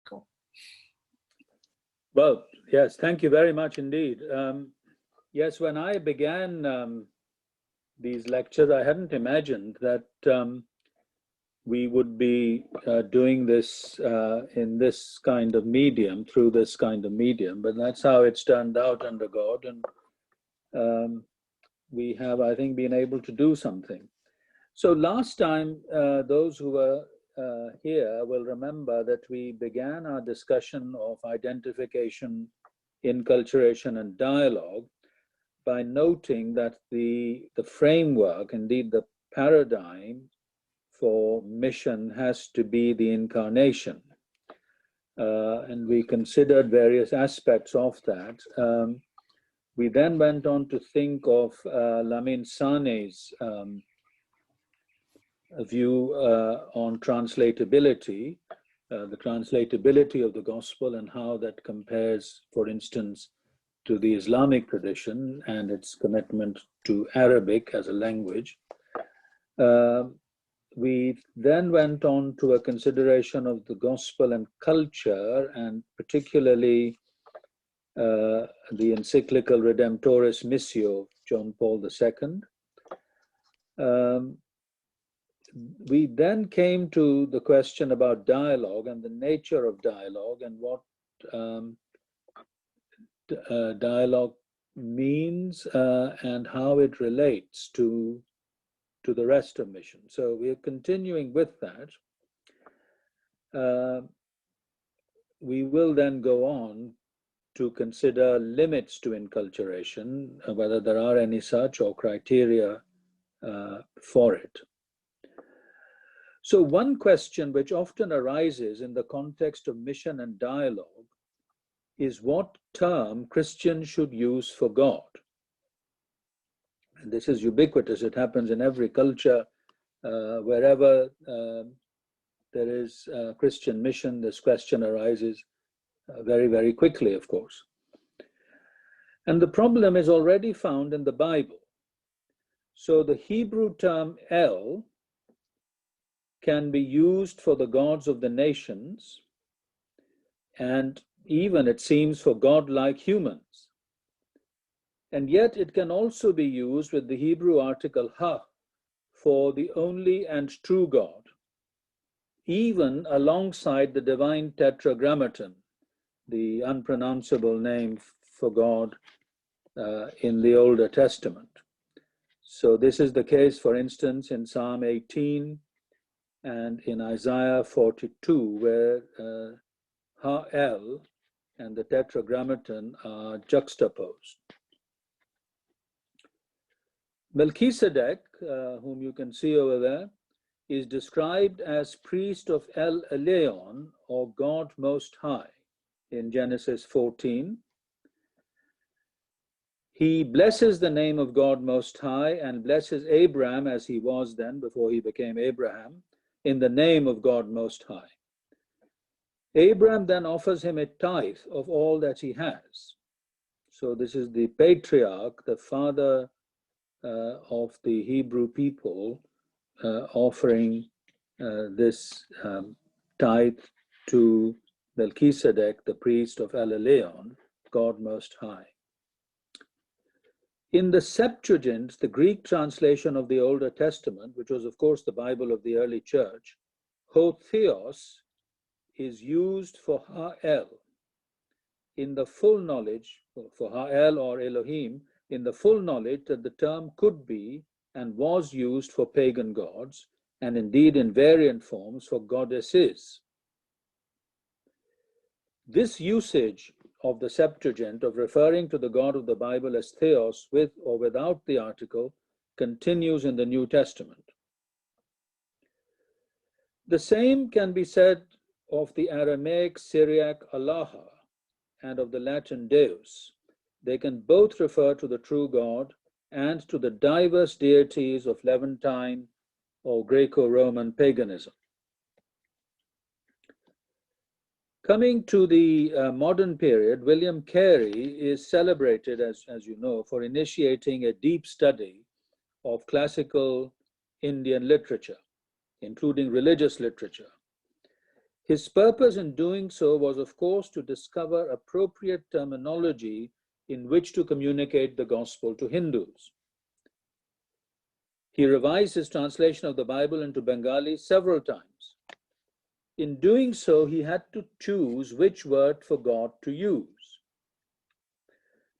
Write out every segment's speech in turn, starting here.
Cool. Well, yes, thank you very much indeed. Yes, when I began these lectures, I hadn't imagined that we would be doing this in this kind of medium, through this kind of medium, but that's how it's turned out under God, and we have, I think, been able to do something. So last time, those who were here will remember that we began our discussion of identification, inculturation, and dialogue by noting that the framework, indeed the paradigm for mission, has to be the incarnation. And we considered various aspects of that. We then went on to think of Lamin Sane's view on translatability, the translatability of the gospel, and how that compares, for instance, to the Islamic tradition and its commitment to Arabic as a language. We then went on to a consideration of the gospel and culture, and particularly the encyclical Redemptoris Missio of John Paul II. We then came to the question about dialogue and the nature of dialogue, and what dialogue means and how it relates to the rest of mission. So we are continuing with that. We will then go on to consider limits to inculturation, whether there are any such or criteria for it. So one question which often arises in the context of mission and dialogue is what term Christians should use for God. And this is ubiquitous. It happens in every culture. Wherever there is Christian mission, this question arises very, very quickly, of course. And the problem is already found in the Bible. So the Hebrew term El can be used for the gods of the nations, and even, it seems, for God-like humans. And yet it can also be used with the Hebrew article Ha for the only and true God, even alongside the divine tetragrammaton, the unpronounceable name for God in the Older Testament. So this is the case, for instance, in Psalm 18 and in Isaiah 42, where Ha-El and the tetragrammaton are juxtaposed. Melchizedek, whom you can see over there, is described as priest of El Elyon, or God Most High, in Genesis 14. He blesses the name of God Most High and blesses Abraham, as he was then before he became Abraham, in the name of God Most High. Abraham then offers him a tithe of all that he has. So this is the patriarch, the father of the Hebrew people, offering this tithe to Melchizedek, the priest of El Elyon, God Most High. In the Septuagint, the Greek translation of the Older Testament, which was, of course, the Bible of the early church, ho theos is used for Ha-El in the full knowledge, for Ha-El or Elohim, in the full knowledge that the term could be and was used for pagan gods, and indeed in variant forms for goddesses. This usage of the Septuagint of referring to the God of the Bible as Theos with or without the article continues in the New Testament. The same can be said of the Aramaic Syriac Allaha and of the Latin Deus. They can both refer to the true God and to the diverse deities of Levantine or Greco-Roman paganism. Coming to the modern period, William Carey is celebrated, as you know, for initiating a deep study of classical Indian literature, including religious literature. His purpose in doing so was, of course, to discover appropriate terminology in which to communicate the gospel to Hindus. He revised his translation of the Bible into Bengali several times. In doing so, he had to choose which word for God to use.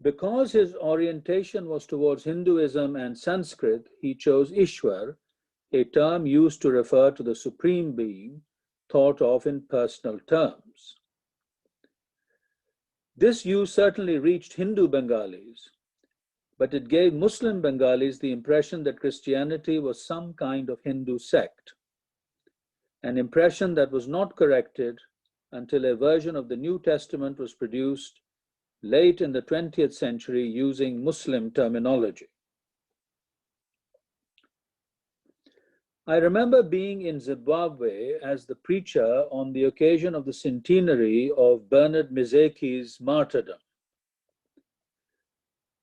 Because his orientation was towards Hinduism and Sanskrit, he chose Ishwar, a term used to refer to the Supreme Being, thought of in personal terms. This use certainly reached Hindu Bengalis, but it gave Muslim Bengalis the impression that Christianity was some kind of Hindu sect, an impression that was not corrected until a version of the New Testament was produced late in the 20th century using Muslim terminology. I remember being in Zimbabwe as the preacher on the occasion of the centenary of Bernard Mizeki's martyrdom.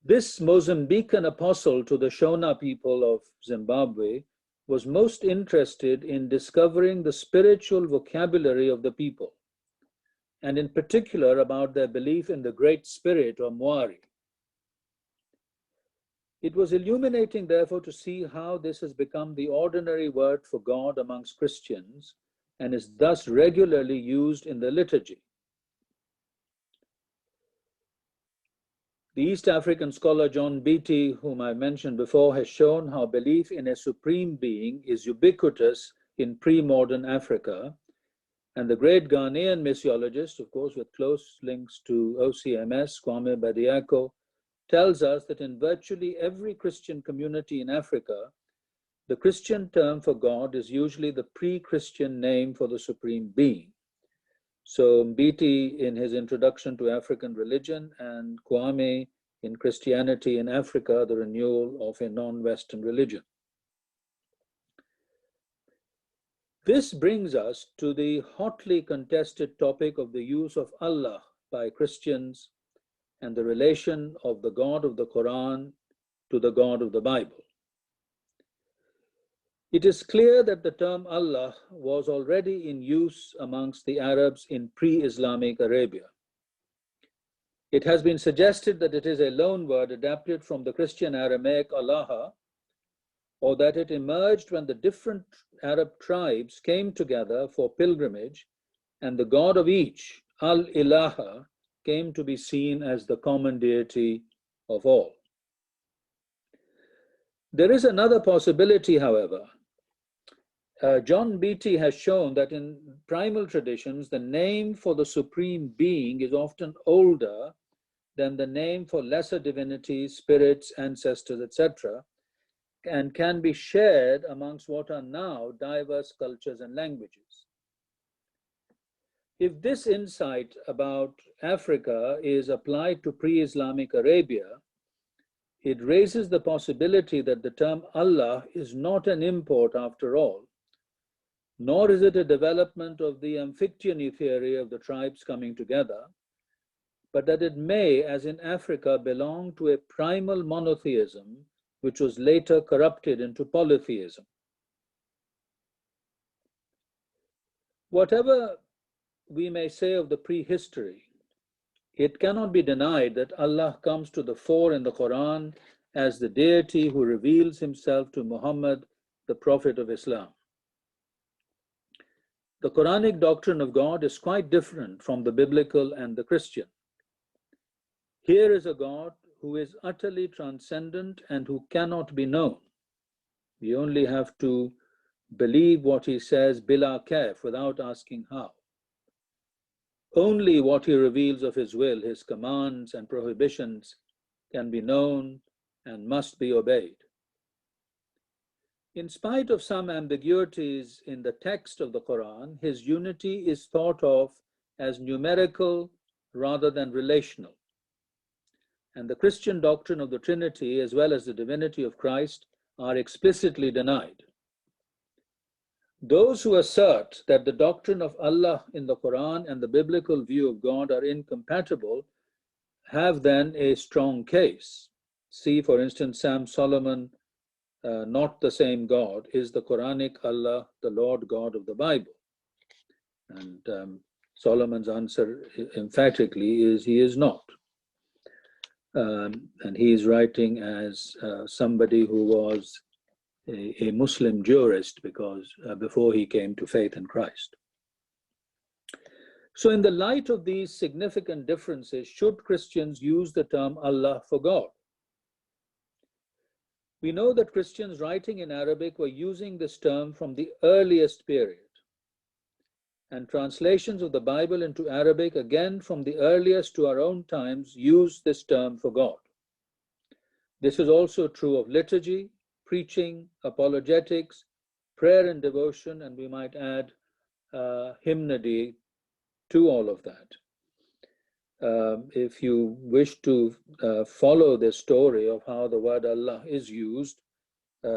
This Mozambican apostle to the Shona people of Zimbabwe was most interested in discovering the spiritual vocabulary of the people, and in particular about their belief in the Great Spirit or Mwari. It was illuminating, therefore, to see how this has become the ordinary word for God amongst Christians and is thus regularly used in the liturgy. The East African scholar John Beattie, whom I mentioned before, has shown how belief in a supreme being is ubiquitous in pre-modern Africa, and the great Ghanaian missiologist, of course, with close links to OCMS, Kwame Bediako, tells us that in virtually every Christian community in Africa, the Christian term for God is usually the pre-Christian name for the Supreme Being. So Mbiti in his Introduction to African Religion and Kwame in Christianity in Africa, the Renewal of a Non-Western Religion. This brings us to the hotly contested topic of the use of Allah by Christians and the relation of the God of the Quran to the God of the Bible. It is clear that the term Allah was already in use amongst the Arabs in pre-Islamic Arabia. It has been suggested that it is a loan word adapted from the Christian Aramaic Allah, or that it emerged when the different Arab tribes came together for pilgrimage and the God of each, Al-Ilaha, came to be seen as the common deity of all. There is another possibility, however. John Beattie has shown that in primal traditions, the name for the Supreme Being is often older than the name for lesser divinities, spirits, ancestors, etc., and can be shared amongst what are now diverse cultures and languages. If this insight about Africa is applied to pre-Islamic Arabia, it raises the possibility that the term Allah is not an import after all, nor is it a development of the Amphictyony theory of the tribes coming together, but that it may, as in Africa, belong to a primal monotheism which was later corrupted into polytheism. Whatever we may say of the prehistory, it cannot be denied that Allah comes to the fore in the Quran as the deity who reveals himself to Muhammad, the Prophet of Islam. The Quranic doctrine of God is quite different from the biblical and the Christian. Here is a God who is utterly transcendent and who cannot be known. We only have to believe what he says bila kaif, without asking how. Only what he reveals of his will, his commands and prohibitions, can be known and must be obeyed. In spite of some ambiguities in the text of the Quran, his unity is thought of as numerical rather than relational. And the Christian doctrine of the Trinity, as well as the divinity of Christ, are explicitly denied. Those who assert that the doctrine of Allah in the Quran and the biblical view of God are incompatible have then a strong case. See, for instance, Sam Solomon, not the same God, is the Quranic Allah, the Lord God of the Bible. And Solomon's answer emphatically is he is not. And he is writing as somebody who was a Muslim jurist because before he came to faith in Christ. So in the light of these significant differences, should Christians use the term Allah for God? We know that Christians writing in Arabic were using this term from the earliest period. And translations of the Bible into Arabic, again from the earliest to our own times, use this term for God. This is also true of liturgy, preaching, apologetics, prayer and devotion, and we might add hymnody to all of that. If you wish to follow the story of how the word Allah is used,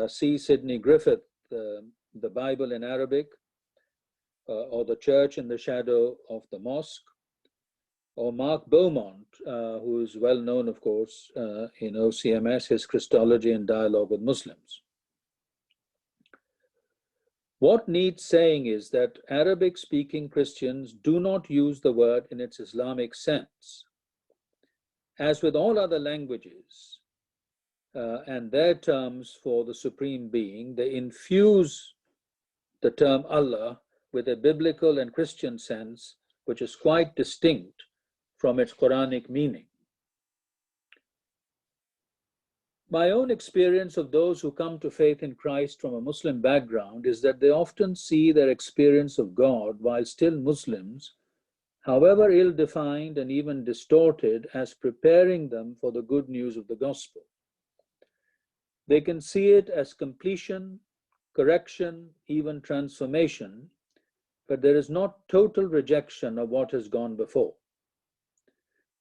see Sidney Griffith, The Bible in Arabic, or The Church in the Shadow of the Mosque, or Mark Beaumont, who is well known, of course, in OCMS, his Christology and Dialogue with Muslims. What needs saying is that Arabic-speaking Christians do not use the word in its Islamic sense. As with all other languages and their terms for the Supreme Being, they infuse the term Allah with a biblical and Christian sense, which is quite distinct from its Quranic meaning. My own experience of those who come to faith in Christ from a Muslim background is that they often see their experience of God while still Muslims, however ill-defined and even distorted, as preparing them for the good news of the gospel. They can see it as completion, correction, even transformation, but there is not total rejection of what has gone before.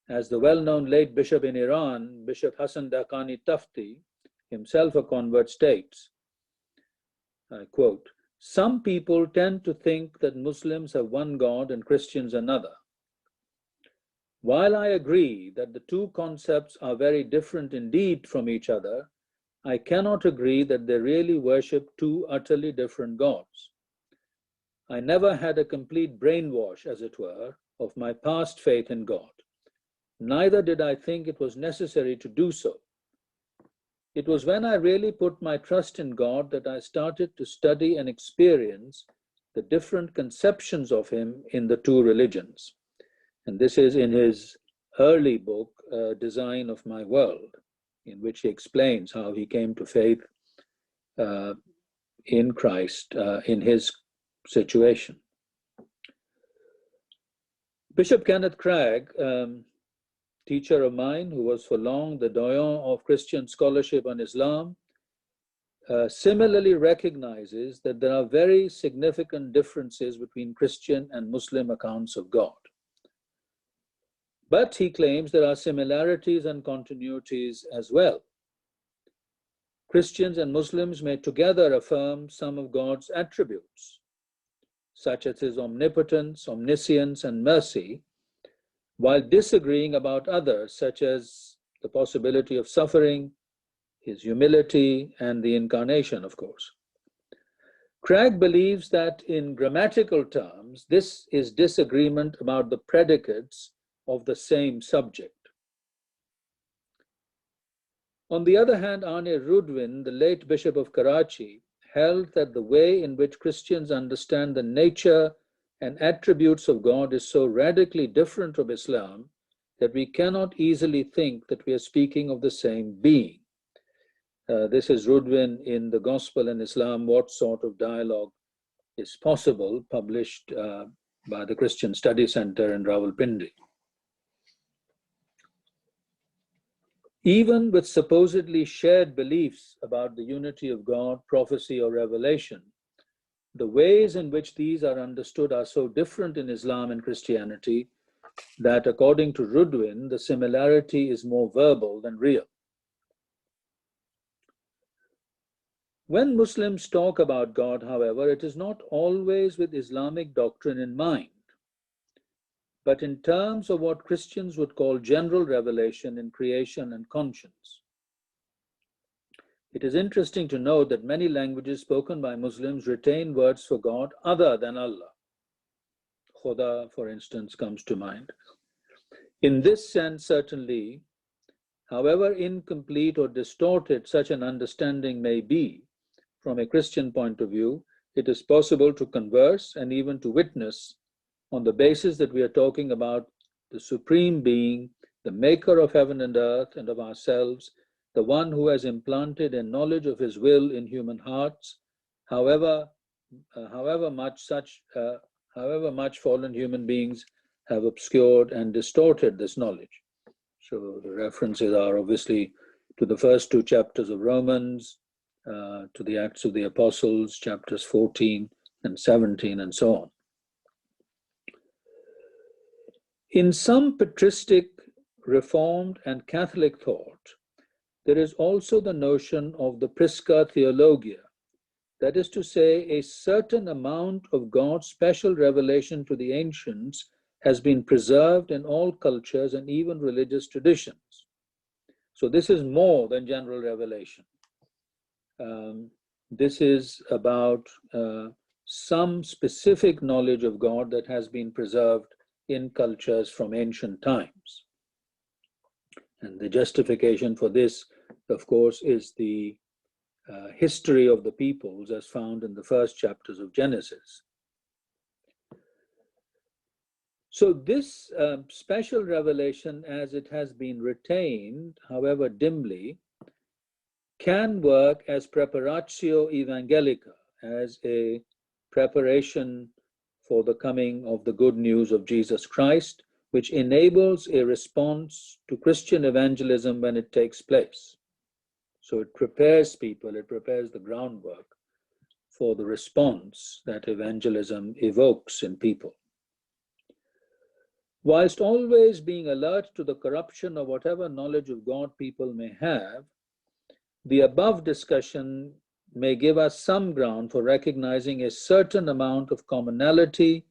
As the well-known late bishop in Iran, Bishop Hassan Dakhani Tafti, himself a convert, states, I quote, "Some people tend to think that Muslims have one God and Christians another. While I agree that the two concepts are very different indeed from each other, I cannot agree that they really worship two utterly different gods. I never had a complete brainwash, as it were, of my past faith in God. Neither did I think it was necessary to do so. It was when I really put my trust in God that I started to study and experience the different conceptions of Him in the two religions." And this is in his early book, Design of My World, in which he explains how he came to faith in Christ in his situation. Bishop Kenneth Cragg, teacher of mine who was for long the doyen of Christian scholarship on Islam, similarly recognizes that there are very significant differences between Christian and Muslim accounts of God. But he claims there are similarities and continuities as well. Christians and Muslims may together affirm some of God's attributes, such as His omnipotence, omniscience, and mercy, while disagreeing about others, such as the possibility of suffering, His humility, and the incarnation, of course. Cragg believes that in grammatical terms, this is disagreement about the predicates of the same subject. On the other hand, Arne Rudwin, the late Bishop of Karachi, held that the way in which Christians understand the nature and attributes of God is so radically different from Islam that we cannot easily think that we are speaking of the same being. This is Rudwin in The Gospel and Islam, What Sort of Dialogue is Possible, published by the Christian Study Center in Rawalpindi. Even with supposedly shared beliefs about the unity of God, prophecy, or revelation, the ways in which these are understood are so different in Islam and Christianity that, according to Rudwin, the similarity is more verbal than real. When Muslims talk about God, however, it is not always with Islamic doctrine in mind, but in terms of what Christians would call general revelation in creation and conscience. It is interesting to note that many languages spoken by Muslims retain words for God other than Allah. Khuda, for instance, comes to mind. In this sense, certainly, however incomplete or distorted such an understanding may be from a Christian point of view, it is possible to converse and even to witness on the basis that we are talking about the Supreme Being, the maker of heaven and earth and of ourselves, the one who has implanted a knowledge of his will in human hearts, however much fallen human beings have obscured and distorted this knowledge. So the references are obviously to the first two chapters of Romans, to the Acts of the Apostles, chapters 14 and 17, and so on. In some patristic, Reformed, and Catholic thought, there is also the notion of the Prisca Theologia, that is to say, a certain amount of God's special revelation to the ancients has been preserved in all cultures and even religious traditions. So this is more than general revelation. This is about some specific knowledge of God that has been preserved in cultures from ancient times. And the justification for this, of course, is the history of the peoples as found in the first chapters of Genesis. So this special revelation, as it has been retained, however dimly, can work as preparatio evangelica, as a preparation for the coming of the good news of Jesus Christ, which enables a response to Christian evangelism when it takes place. So it prepares people, it prepares the groundwork for the response that evangelism evokes in people. Whilst always being alert to the corruption of whatever knowledge of God people may have, the above discussion may give us some ground for recognizing a certain amount of commonality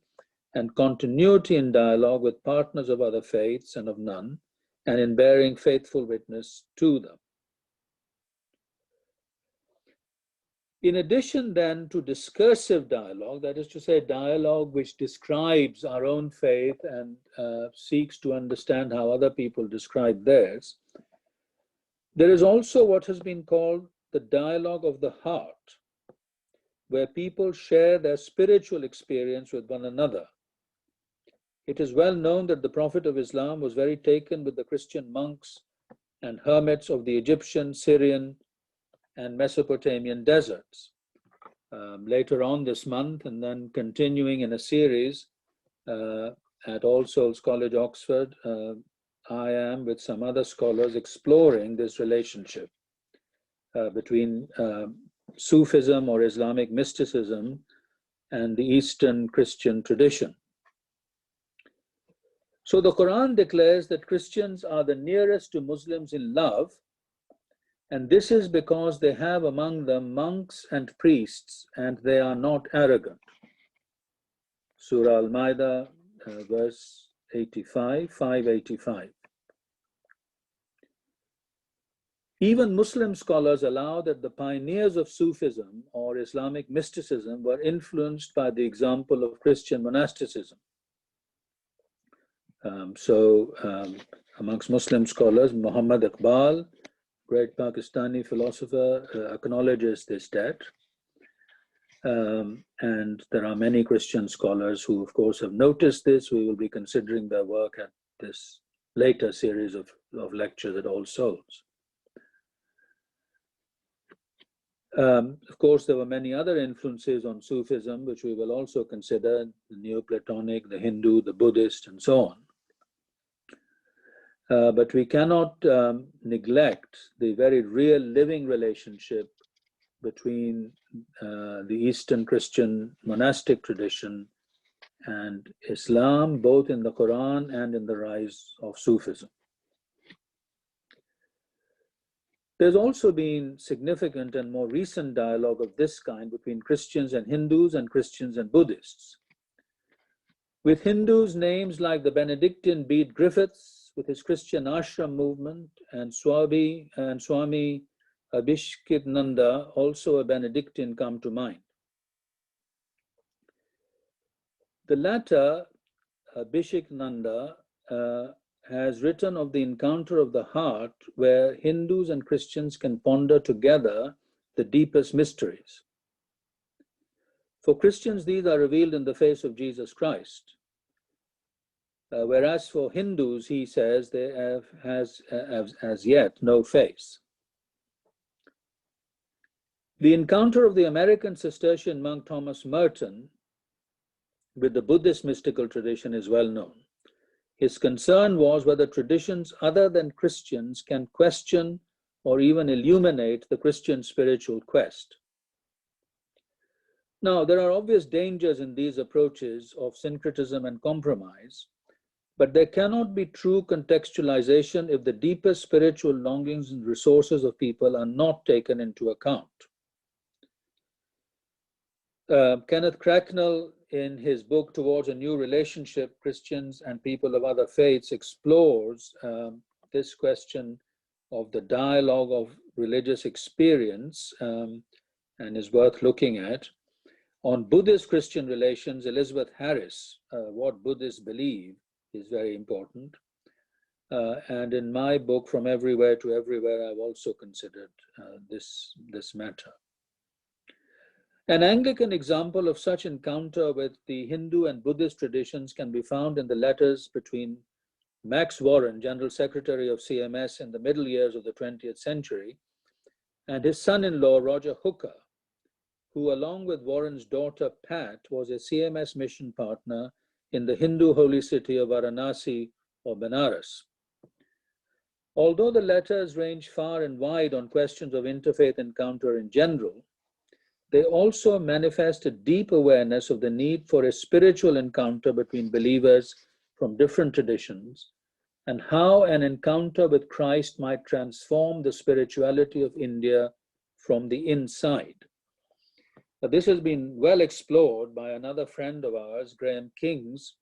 and continuity in dialogue with partners of other faiths and of none, and in bearing faithful witness to them. In addition then to discursive dialogue, that is to say dialogue which describes our own faith and seeks to understand how other people describe theirs, there is also what has been called the dialogue of the heart, where people share their spiritual experience with one another. It is well known that the Prophet of Islam was very taken with the Christian monks and hermits of the Egyptian, Syrian, and Mesopotamian deserts. Later on this month, and then continuing in a series at All Souls College, Oxford, I am with some other scholars exploring this relationship between Sufism or Islamic mysticism and the Eastern Christian tradition. So the Quran declares that Christians are the nearest to Muslims in love, and this is because they have among them monks and priests, and they are not arrogant. Surah Al-Ma'idah, verse 585. Even Muslim scholars allow that the pioneers of Sufism or Islamic mysticism were influenced by the example of Christian monasticism. Amongst Muslim scholars, Muhammad Iqbal, great Pakistani philosopher, acknowledges this debt. And there are many Christian scholars who, of course, have noticed this. We will be considering their work at this later series of lectures at All Souls. Of course, there were many other influences on Sufism, which we will also consider, the Neoplatonic, the Hindu, the Buddhist, and so on. But we cannot neglect the very real living relationship between the Eastern Christian monastic tradition and Islam, both in the Quran and in the rise of Sufism. There's also been significant and more recent dialogue of this kind between Christians and Hindus and Christians and Buddhists. With Hindus, names like the Benedictine Bede Griffiths, with his Christian ashram movement, and Swami Abhisheknanda, also a Benedictine, come to mind. The latter Bishik Nanda has written of the encounter of the heart where Hindus and Christians can ponder together the deepest mysteries. For Christians, these are revealed in the face of Jesus Christ. Whereas for Hindus, he says, they have as yet no face. The encounter of the American Cistercian monk Thomas Merton with the Buddhist mystical tradition is well known. His concern was whether traditions other than Christians can question or even illuminate the Christian spiritual quest. Now, there are obvious dangers in these approaches of syncretism and compromise, but there cannot be true contextualization if the deepest spiritual longings and resources of people are not taken into account. Kenneth Cracknell, in his book Towards a New Relationship, Christians and People of Other Faiths, explores this question of the dialogue of religious experience and is worth looking at. On Buddhist-Christian relations, Elizabeth Harris, What Buddhists Believe, is very important. And in my book, From Everywhere to Everywhere, I've also considered this matter. An Anglican example of such encounter with the Hindu and Buddhist traditions can be found in the letters between Max Warren, General Secretary of CMS in the middle years of the 20th century, and his son-in-law, Roger Hooker, who, along with Warren's daughter, Pat, was a CMS mission partner in the Hindu holy city of Varanasi or Benares. Although the letters range far and wide on questions of interfaith encounter in general, they also manifest a deep awareness of the need for a spiritual encounter between believers from different traditions and how an encounter with Christ might transform the spirituality of India from the inside. This has been well explored by another friend of ours, Graham Kings,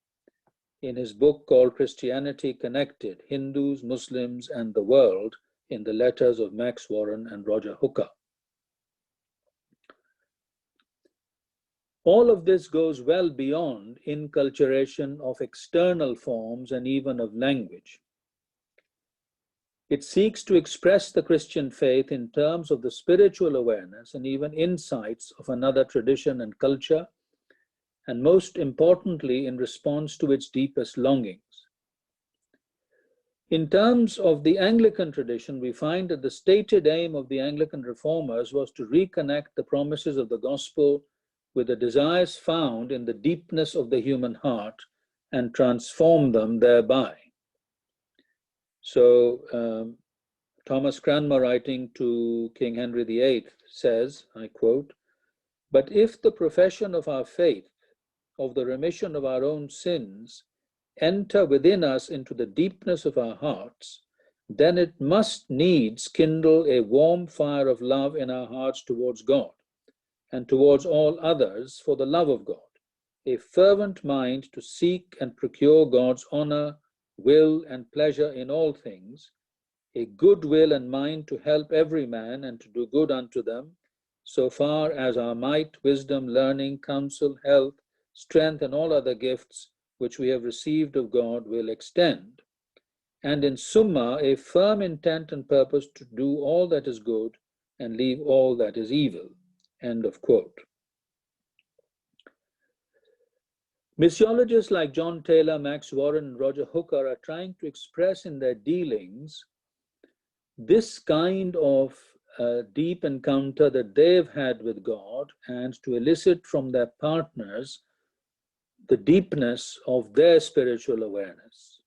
in his book called Christianity Connected, Hindus, Muslims, and the World, in the letters of Max Warren and Roger Hooker. All of this goes well beyond inculturation of external forms and even of language. It seeks to express the Christian faith in terms of the spiritual awareness and even insights of another tradition and culture, and most importantly, in response to its deepest longings. In terms of the Anglican tradition, we find that the stated aim of the Anglican reformers was to reconnect the promises of the gospel with the desires found in the deepness of the human heart and transform them thereby. So Thomas Cranmer, writing to King Henry VIII, says, I quote, "But if the profession of our faith, of the remission of our own sins, enter within us into the deepness of our hearts, then it must needs kindle a warm fire of love in our hearts towards God and towards all others for the love of God, a fervent mind to seek and procure God's honor, will, and pleasure in all things, a good will and mind to help every man and to do good unto them, so far as our might, wisdom, learning, counsel, health, strength, and all other gifts which we have received of God will extend. And in summa, a firm intent and purpose to do all that is good and leave all that is evil." End of quote. Missiologists like John Taylor, Max Warren, and Roger Hooker are trying to express in their dealings this kind of deep encounter that they've had with God and to elicit from their partners the deepness of their spiritual awareness.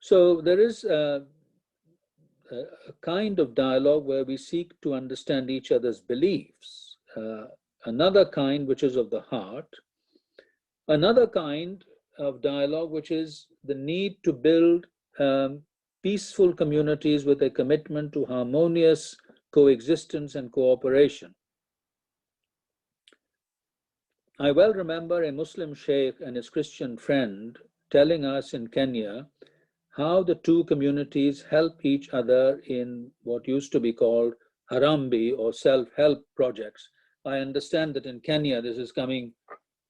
So there is a kind of dialogue where we seek to understand each other's beliefs. Another kind which is of the heart. Another kind of dialogue which is the need to build peaceful communities with a commitment to harmonious coexistence and cooperation. I well remember a Muslim sheikh and his Christian friend telling us in Kenya how the two communities help each other in what used to be called Harambe or self-help projects. I understand that in Kenya this is coming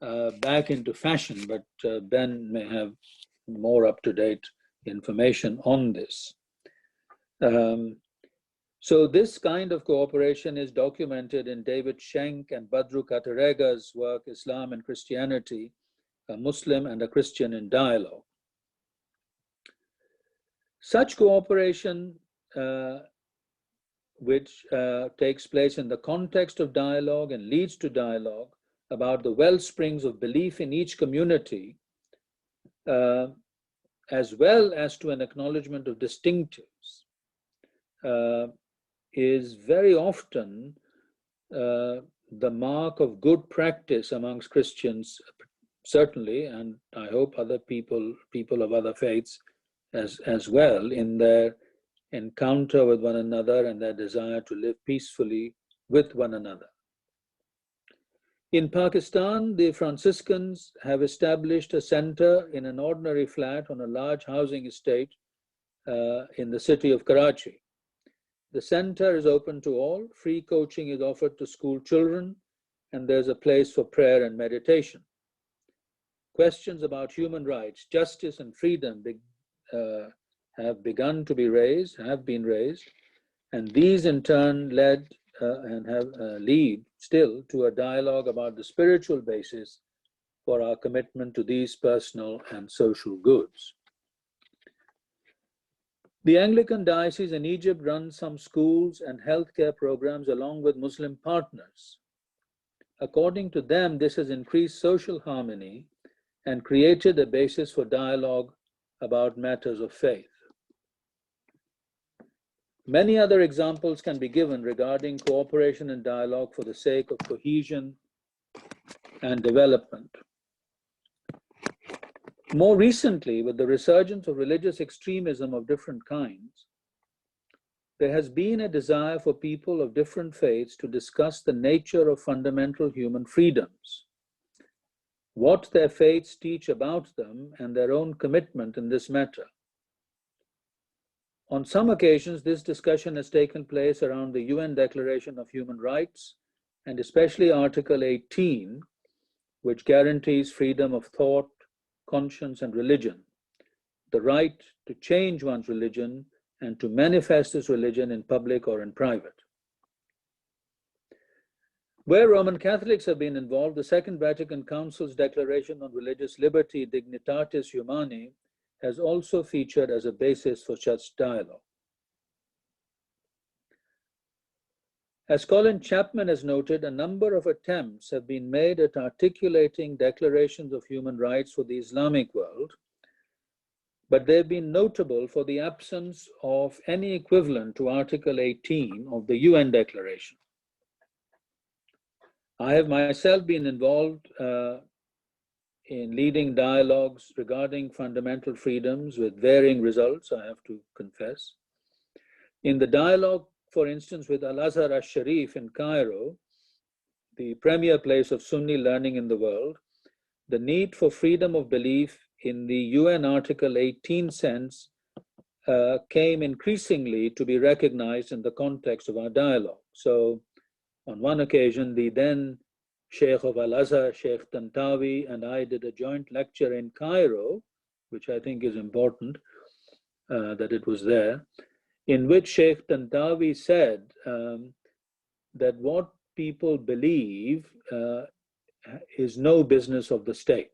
back into fashion, but Ben may have more up-to-date information on this. So this kind of cooperation is documented in David Schenk and Badru Katarega's work, Islam and Christianity, a Muslim and a Christian in Dialogue. Such cooperation, which takes place in the context of dialogue and leads to dialogue about the well springs of belief in each community, as well as to an acknowledgement of distinctives, is very often the mark of good practice amongst Christians, certainly, and I hope other people of other faiths as well, in their encounter with one another and their desire to live peacefully with one another. In Pakistan, the Franciscans have established a center in an ordinary flat on a large housing estate in the city of Karachi. The center is open to all, free coaching is offered to school children, and there's a place for prayer and meditation. Questions about human rights, justice, and freedom have been raised, and these in turn led lead still to a dialogue about the spiritual basis for our commitment to these personal and social goods. The Anglican Diocese in Egypt runs some schools and healthcare programs along with Muslim partners. According to them, this has increased social harmony and created a basis for dialogue about matters of faith. Many other examples can be given regarding cooperation and dialogue for the sake of cohesion and development. More recently, with the resurgence of religious extremism of different kinds, there has been a desire for people of different faiths to discuss the nature of fundamental human freedoms, what their faiths teach about them, and their own commitment in this matter. On some occasions, this discussion has taken place around the UN Declaration of Human Rights, and especially Article 18, which guarantees freedom of thought, conscience, and religion, the right to change one's religion and to manifest this religion in public or in private. Where Roman Catholics have been involved, the Second Vatican Council's Declaration on Religious Liberty, Dignitatis Humanae, has also featured as a basis for such dialogue. As Colin Chapman has noted, a number of attempts have been made at articulating declarations of human rights for the Islamic world, but they've been notable for the absence of any equivalent to Article 18 of the UN Declaration. I have myself been involved in leading dialogues regarding fundamental freedoms with varying results, I have to confess. In the dialogue, for instance, with Al-Azhar al-Sharif in Cairo, the premier place of Sunni learning in the world, the need for freedom of belief in the UN Article 18 sense came increasingly to be recognized in the context of our dialogue. So on one occasion, the then Sheikh of Al-Azhar, Sheikh Tantawi, and I did a joint lecture in Cairo, which I think is important that it was there, in which Sheikh Tantawi said that what people believe is no business of the state.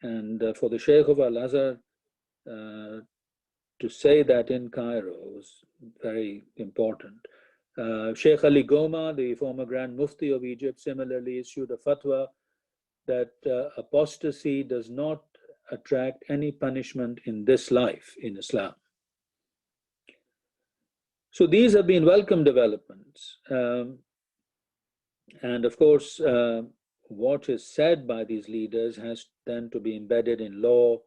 And for the Sheikh of Al-Azhar to say that in Cairo was very important. Sheikh Ali Goma, the former Grand Mufti of Egypt, similarly issued a fatwa that apostasy does not attract any punishment in this life in Islam. So these have been welcome developments. And of course, what is said by these leaders has then to be embedded in law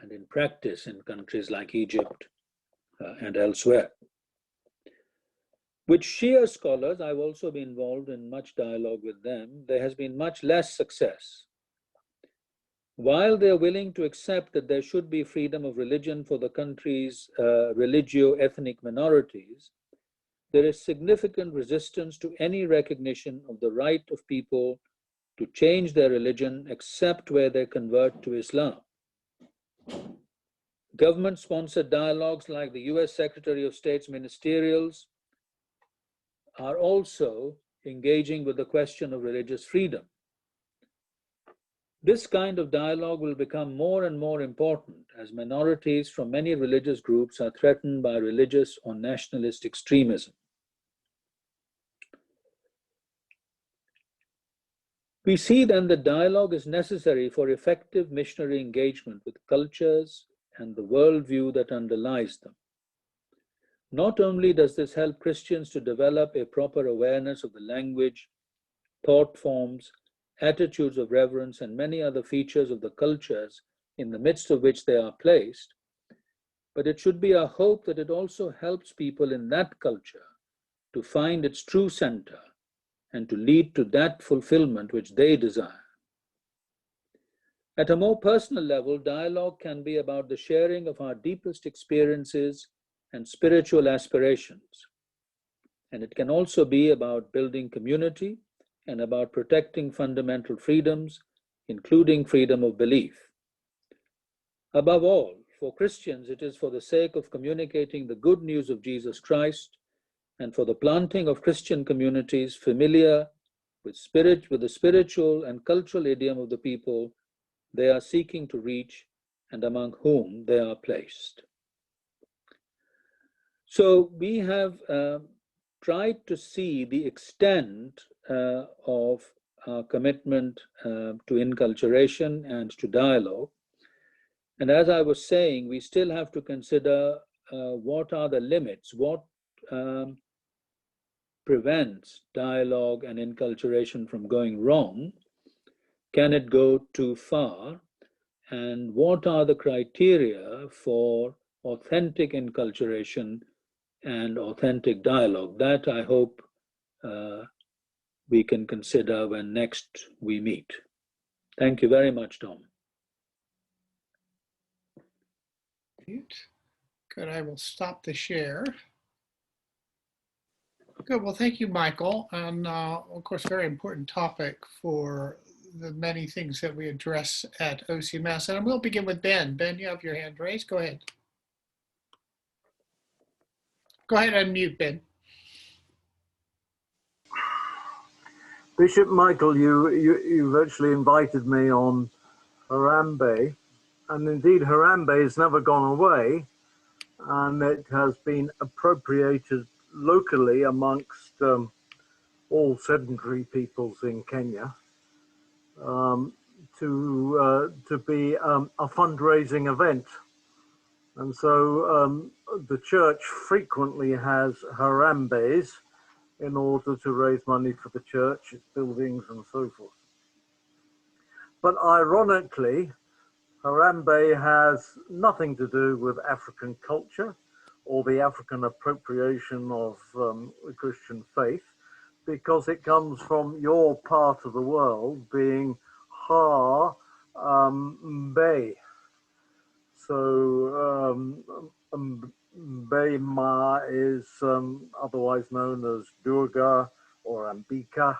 and in practice in countries like Egypt and elsewhere. With Shia scholars, I've also been involved in much dialogue with them. There has been much less success. While they're willing to accept that there should be freedom of religion for the country's religio-ethnic minorities, there is significant resistance to any recognition of the right of people to change their religion except where they convert to Islam. Government-sponsored dialogues like the US Secretary of State's ministerials are also engaging with the question of religious freedom. This kind of dialogue will become more and more important as minorities from many religious groups are threatened by religious or nationalist extremism. We see then that dialogue is necessary for effective missionary engagement with cultures and the worldview that underlies them. Not only does this help Christians to develop a proper awareness of the language, thought forms, attitudes of reverence, and many other features of the cultures in the midst of which they are placed, but it should be our hope that it also helps people in that culture to find its true center and to lead to that fulfillment which they desire. At a more personal level, dialogue can be about the sharing of our deepest experiences and spiritual aspirations. And it can also be about building community and about protecting fundamental freedoms, including freedom of belief. Above all, for Christians, it is for the sake of communicating the good news of Jesus Christ and for the planting of Christian communities familiar with the spiritual and cultural idiom of the people they are seeking to reach and among whom they are placed. So we have tried to see the extent of our commitment to inculturation and to dialogue. And as I was saying, we still have to consider what are the limits, what prevents dialogue and inculturation from going wrong. Can it go too far? And what are the criteria for authentic inculturation and authentic dialogue? That I hope we can consider when next we meet. Thank you very much, Tom. Good, I will stop the share. Good, well, thank you, Michael. And of course, very important topic for the many things that we address at OCMS. And we'll begin with Ben. Ben, you have your hand raised. Go ahead. Go ahead and unmute, Ben. Bishop Michael, you virtually invited me on Harambe, and indeed Harambe has never gone away, and it has been appropriated locally amongst all sedentary peoples in Kenya to be a fundraising event. And so the church frequently has Harambes in order to raise money for the church, its buildings and so forth. But ironically, Harambe has nothing to do with African culture or the African appropriation of the Christian faith, because it comes from your part of the world being Mbe. So Mbema is otherwise known as Durga or Ambika,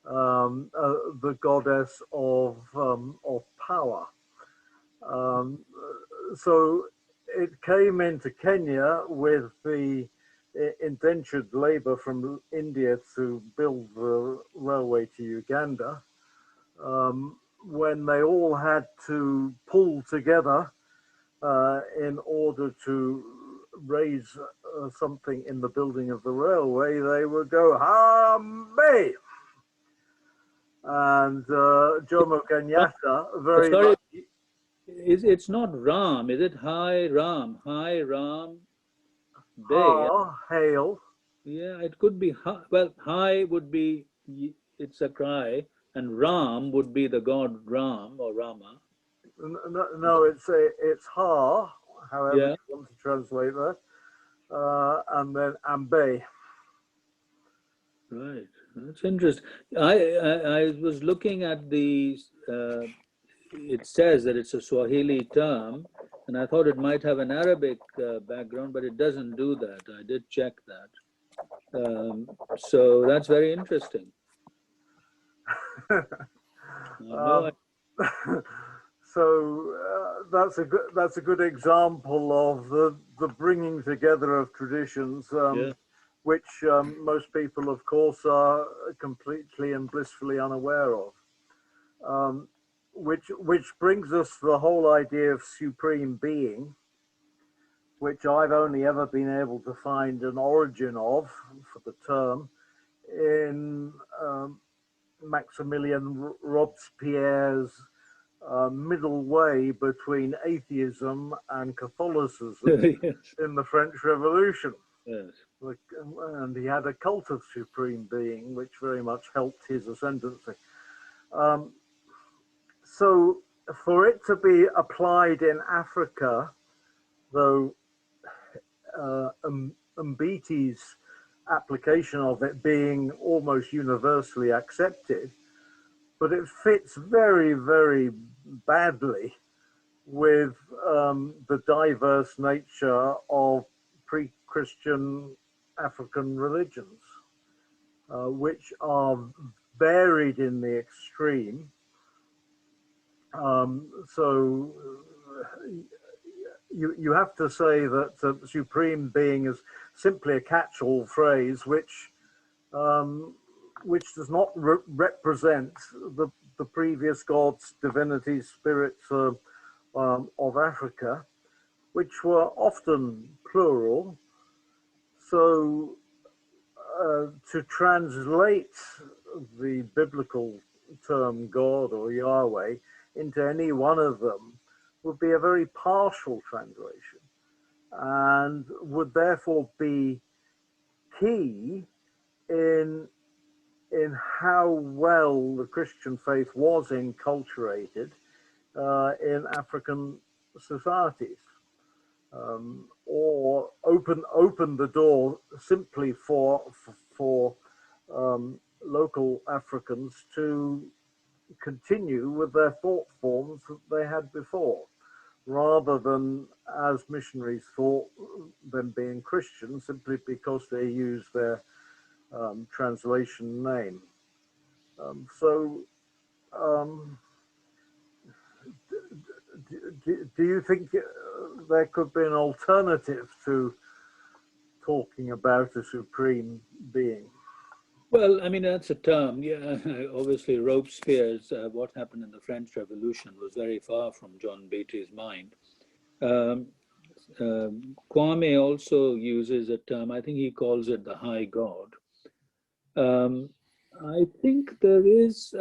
the goddess of power. So it came into Kenya with the indentured labor from India to build the railway to Uganda, when they all had to pull together in order to raise something in the building of the railway. They would go, Harambe! And Jomo Kenyatta very much... It's not Ram, is it? Hi Ram, Bay. Hail. Yeah, it could be, well, Hi would be, it's a cry, and Ram would be the god Ram or Rama. No, it's Ha, however yeah. you want to translate that, and then Ambe. Right, that's interesting. I was looking at the, it says that it's a Swahili term, and I thought it might have an Arabic background, but it doesn't do that. I did check that. So that's very interesting. No, So that's a good example of the bringing together of traditions, yeah. which most people, of course, are completely and blissfully unaware of. Which brings us to the whole idea of supreme being, which I've only ever been able to find an origin of for the term in Maximilien Robespierre's middle way between atheism and Catholicism Yes, in the French Revolution. yes. And he had a cult of supreme being, which very much helped his ascendancy. Um, so for it to be applied in Africa, though Mbiti's application of it being almost universally accepted, but it fits very, very badly with the diverse nature of pre-Christian African religions, which are varied in the extreme. So you have to say that supreme being is simply a catch-all phrase, which does not represent the previous gods, divinities, spirits of Africa, which were often plural. So to translate the biblical term God or Yahweh into any one of them would be a very partial translation and would therefore be key in how well the Christian faith was enculturated in African societies, or open the door simply for local Africans to continue with their thought forms that they had before, rather than, as missionaries thought, them being Christian simply because they used their translation name. So, do you think there could be an alternative to talking about a supreme being? Well, I mean, that's a term. Yeah, obviously, Robespierre's What Happened in the French Revolution was very far from John Beatty's mind. Kwame also uses a term, I think he calls it the high God. I think there is,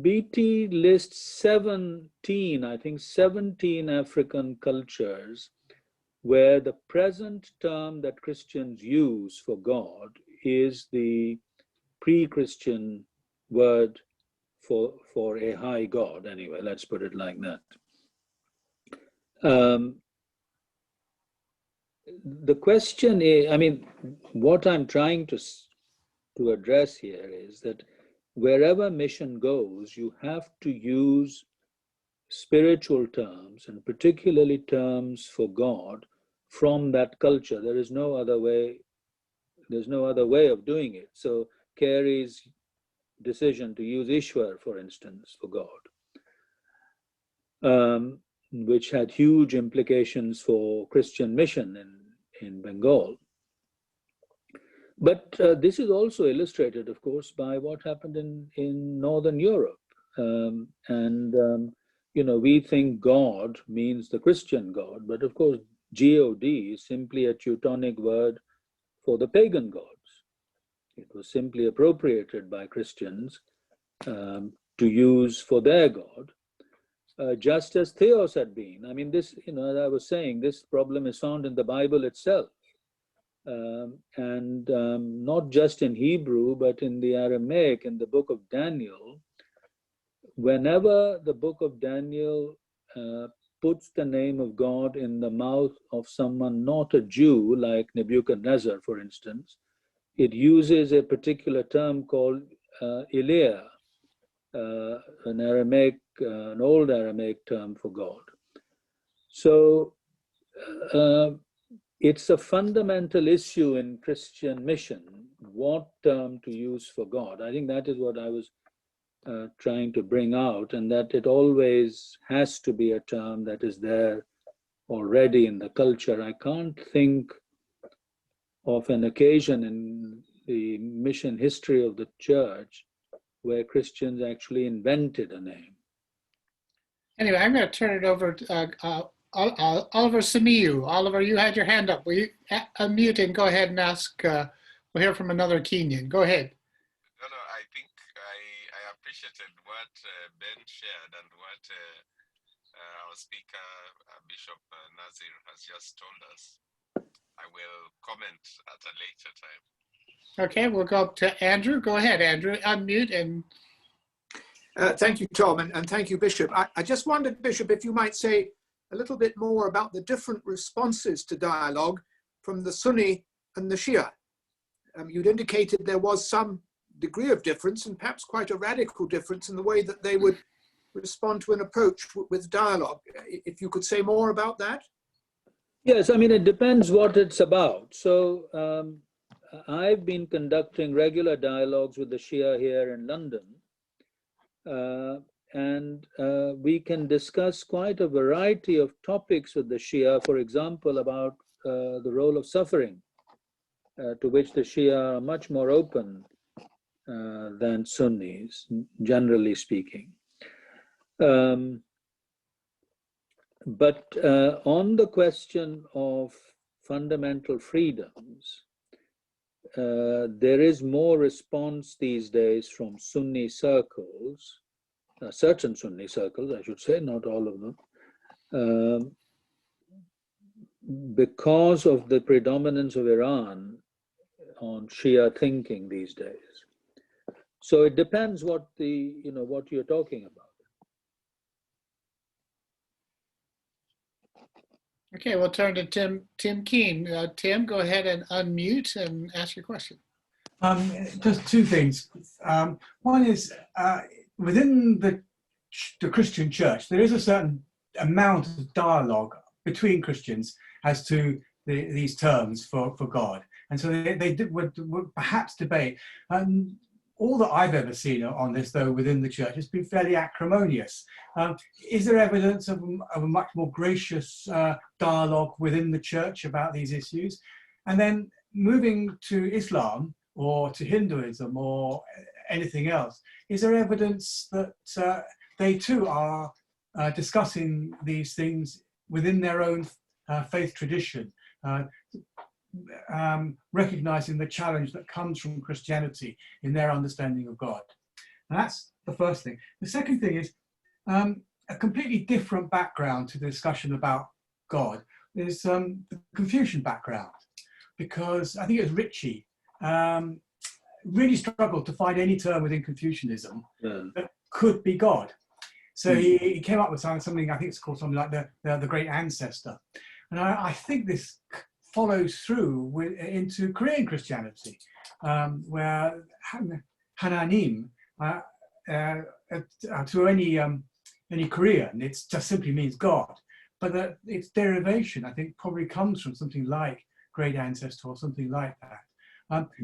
Beatty lists 17, I think 17 African cultures where the present term that Christians use for God is the pre-Christian word for a high God. Anyway, let's put it like that. The question is, I mean, what I'm trying to address here is that wherever mission goes, you have to use spiritual terms, and particularly terms for God, from that culture. There is no other way. There's no other way of doing it. So Carey's decision to use Ishwar, for instance, for God, which had huge implications for Christian mission in Bengal. But this is also illustrated, of course, by what happened in Northern Europe. You know, we think God means the Christian God, but of course, God is simply a Teutonic word for the pagan gods. It was simply appropriated by Christians to use for their God, just as Theos had been. I mean, this, you know, as I was saying, this problem is found in the Bible itself. Not just in Hebrew, but in the Aramaic, in the book of Daniel. Whenever the book of Daniel puts the name of God in the mouth of someone not a Jew, like Nebuchadnezzar, for instance, it uses a particular term called Elia, an Aramaic, an old Aramaic term for God. So it's a fundamental issue in Christian mission what term to use for God. I think that is what I was trying to bring out, and that it always has to be a term that is there already in the culture. I can't think of an occasion in the mission history of the church where Christians actually invented a name. Anyway, I'm going to turn it over to Oliver Samiu. Oliver, you had your hand up. Will you unmute and go ahead and ask? We'll hear from another Kenyan. Go ahead. No, I think I appreciated what Ben shared and what our speaker, Bishop Nazir, has just told us. I will comment at a later time. Okay, we'll go to Andrew. Go ahead, Andrew. Unmute and. Thank you, Tom, and thank you, Bishop. I just wondered, Bishop, if you might say a little bit more about the different responses to dialogue from the Sunni and the Shia. You'd indicated there was some degree of difference, and perhaps quite a radical difference in the way that they would respond to an approach with dialogue. If you could say more about that? Yes, I mean, it depends what it's about. So I've been conducting regular dialogues with the Shia here in London. And we can discuss quite a variety of topics with the Shia, for example, about the role of suffering, to which the Shia are much more open than Sunnis, generally speaking. But on the question of fundamental freedoms, there is more response these days from Sunni circles, certain Sunni circles, I should say, not all of them, because of the predominance of Iran on Shia thinking these days. So it depends what what you're talking about. Okay, we'll turn to Tim Keen. Tim, go ahead and unmute and ask your question. Just two things. One is within the Christian church, there is a certain amount of dialogue between Christians as to these terms for God. And so they would perhaps debate. All that I've ever seen on this, though, within the church has been fairly acrimonious. Is there evidence of a much more gracious dialogue within the church about these issues? And then moving to Islam or to Hinduism or anything else, is there evidence that they too are discussing these things within their own faith tradition, recognizing the challenge that comes from Christianity in their understanding of God? And that's the first thing. The second thing is a completely different background to the discussion about God is the Confucian background, because I think it was Ritchie really struggled to find any term within Confucianism that could be God. So he came up with something, I think it's called something like the Great Ancestor. And I think this follows through into Korean Christianity, where Hananim, to any Korean, it just simply means God. But its derivation, I think, probably comes from something like Great Ancestor or something like that.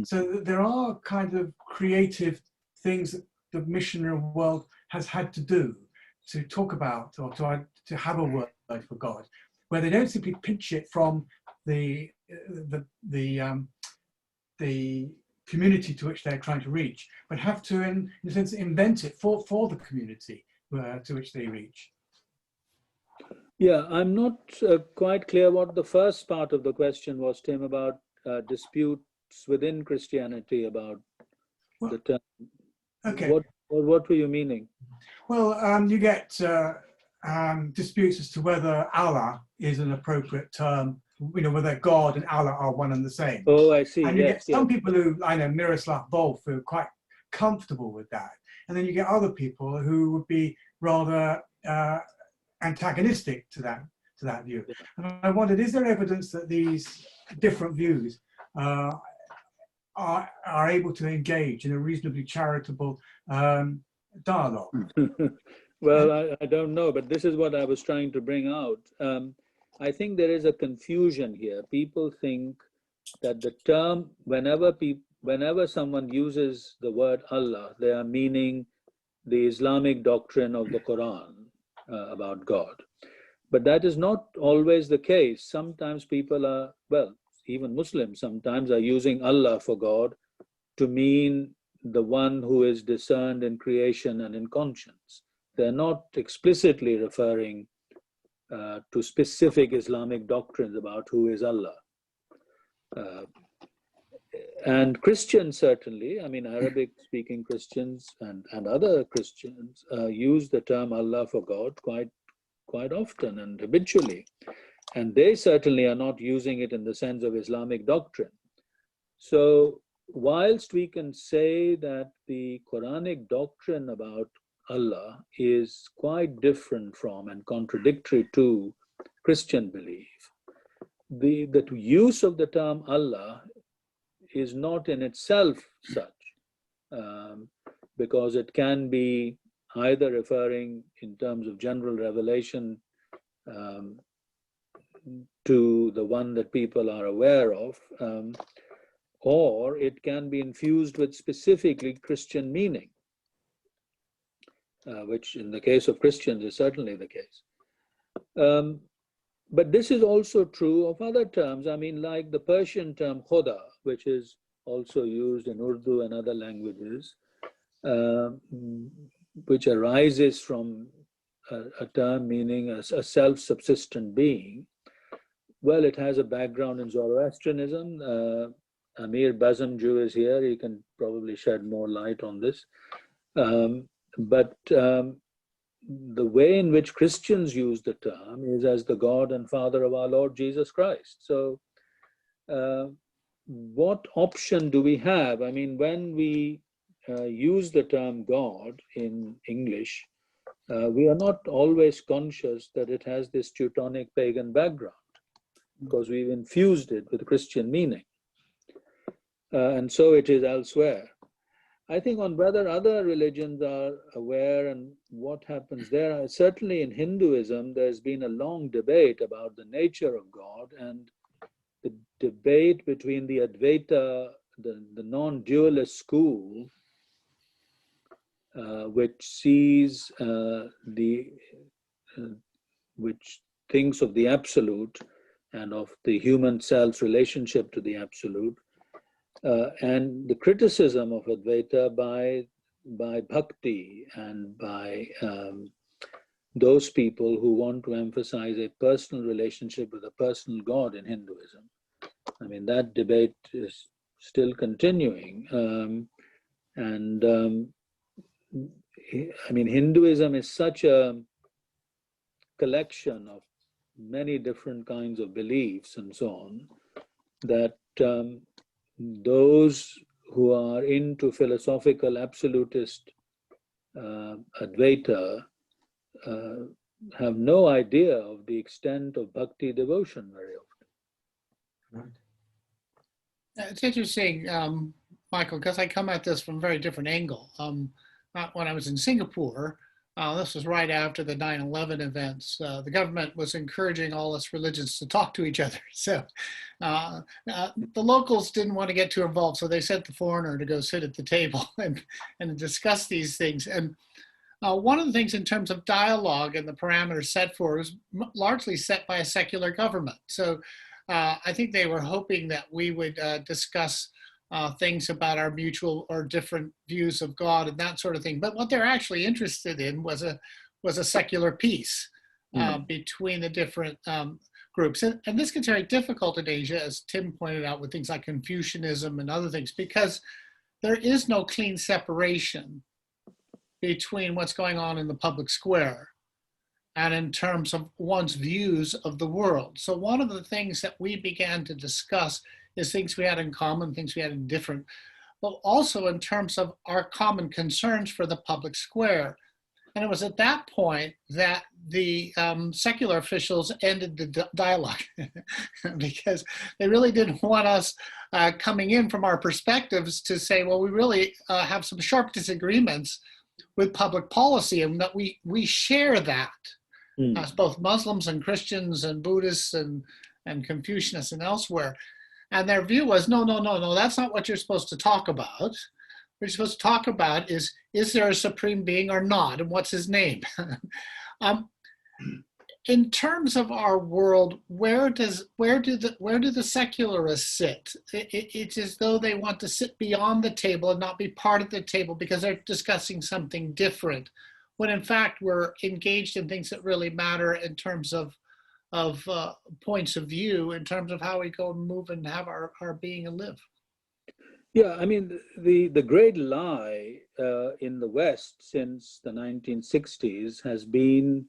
So there are kind of creative things that the missionary world has had to do to talk about or to have a word for God, where they don't simply pinch it from the community to which they're trying to reach, but have to, in a sense, invent it for the community to which they reach. Yeah, I'm not quite clear what the first part of the question was, Tim, about disputes within Christianity about the term. Okay. What were you meaning? Well, you get disputes as to whether Allah is an appropriate term, whether God and Allah are one and the same. Oh, I see. And you get some people who, I know, Miroslav Volf, who are quite comfortable with that. And then you get other people who would be rather antagonistic to that view. And I wondered, is there evidence that these different views are able to engage in a reasonably charitable dialogue? Well, I don't know, but this is what I was trying to bring out. I think there is a confusion here. People think that the term, whenever whenever someone uses the word Allah, they are meaning the Islamic doctrine of the Quran about God. But that is not always the case. Sometimes people are, well, even Muslims sometimes are using Allah for God to mean the one who is discerned in creation and in conscience. They're not explicitly referring to specific Islamic doctrines about who is Allah. And Christians certainly, I mean, Arabic-speaking Christians and other Christians use the term Allah for God quite often and habitually. And they certainly are not using it in the sense of Islamic doctrine. So whilst we can say that the Quranic doctrine about Allah is quite different from and contradictory to Christian belief, the use of the term Allah is not in itself such, because it can be either referring in terms of general revelation to the one that people are aware of, or it can be infused with specifically Christian meaning, which in the case of Christians is certainly the case. But this is also true of other terms. I mean, like the Persian term Khuda, which is also used in Urdu and other languages, which arises from a term meaning a self-subsistent being. Well, it has a background in Zoroastrianism. Amir Bazamju is here. He can probably shed more light on this. But the way in which Christians use the term is as the God and Father of our Lord Jesus Christ. So what option do we have? I mean, when we use the term God in English, we are not always conscious that it has this Teutonic pagan background, because we've infused it with Christian meaning. And so it is elsewhere. I think on whether other religions are aware and what happens there, certainly in Hinduism, there's been a long debate about the nature of God, and the debate between the Advaita, the non-dualist school, which sees which thinks of the absolute and of the human self's relationship to the absolute, and the criticism of Advaita by Bhakti and by those people who want to emphasize a personal relationship with a personal God in Hinduism. I mean, that debate is still continuing. I mean, Hinduism is such a collection of many different kinds of beliefs and so on, that those who are into philosophical absolutist Advaita have no idea of the extent of bhakti devotion very often. Right. It's interesting, Michael, because I come at this from a very different angle. When I was in Singapore, this was right after the 9/11 events. The government was encouraging all us religions to talk to each other. So the locals didn't want to get too involved, so they sent the foreigner to go sit at the table and discuss these things. And one of the things in terms of dialogue and the parameters set for was largely set by a secular government. So I think they were hoping that we would discuss things about our mutual or different views of God and that sort of thing. But what they're actually interested in was a secular peace between the different groups. And this gets very difficult in Asia, as Tim pointed out, with things like Confucianism and other things, because there is no clean separation between what's going on in the public square and in terms of one's views of the world. So one of the things that we began to discuss is things we had in common, things we had in different, but also in terms of our common concerns for the public square. And it was at that point that the secular officials ended the dialogue because they really didn't want us coming in from our perspectives to say, well, we really have some sharp disagreements with public policy, and that we share that as both Muslims and Christians and Buddhists and Confucianists and elsewhere. And their view was, no, no, no, no, that's not what you're supposed to talk about. What you're supposed to talk about is there a supreme being or not, and what's his name? In terms of our world, where do the secularists sit? It's as though they want to sit beyond the table and not be part of the table because they're discussing something different, when in fact we're engaged in things that really matter in terms of points of view, in terms of how we go and move and have our being and live. Yeah, I mean, the great lie in the West since the 1960s has been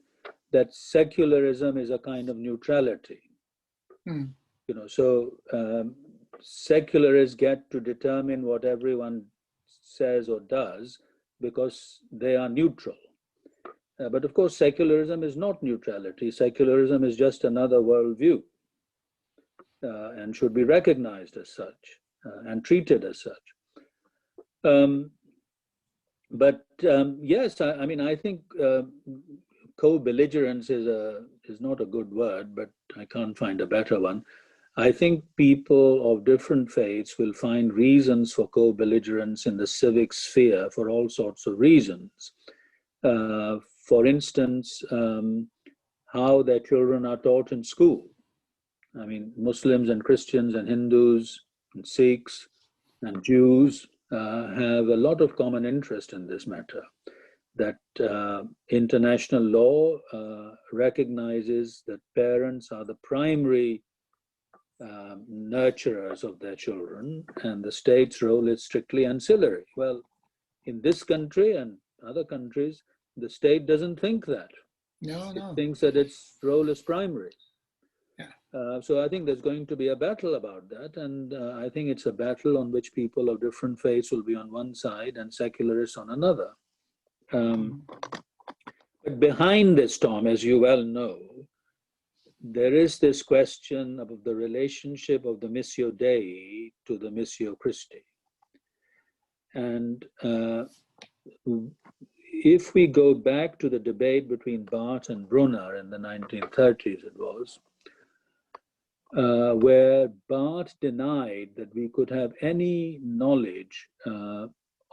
that secularism is a kind of neutrality. So secularists get to determine what everyone says or does because they are neutral. But of course, secularism is not neutrality. Secularism is just another worldview and should be recognized as such and treated as such. Yes, I mean, I think co-belligerence is not a good word, but I can't find a better one. I think people of different faiths will find reasons for co-belligerence in the civic sphere for all sorts of reasons. For instance, how their children are taught in school. I mean, Muslims and Christians and Hindus and Sikhs and Jews have a lot of common interest in this matter. That international law recognizes that parents are the primary nurturers of their children, and the state's role is strictly ancillary. Well, in this country and other countries, the state doesn't think that. No. It thinks that its role is primary. Yeah. So I think there's going to be a battle about that, and I think it's a battle on which people of different faiths will be on one side and secularists on another. But behind this, Tom, as you well know, there is this question of the relationship of the Missio Dei to the Missio Christi. And if we go back to the debate between Barth and Brunner in the 1930s, it was, where Barth denied that we could have any knowledge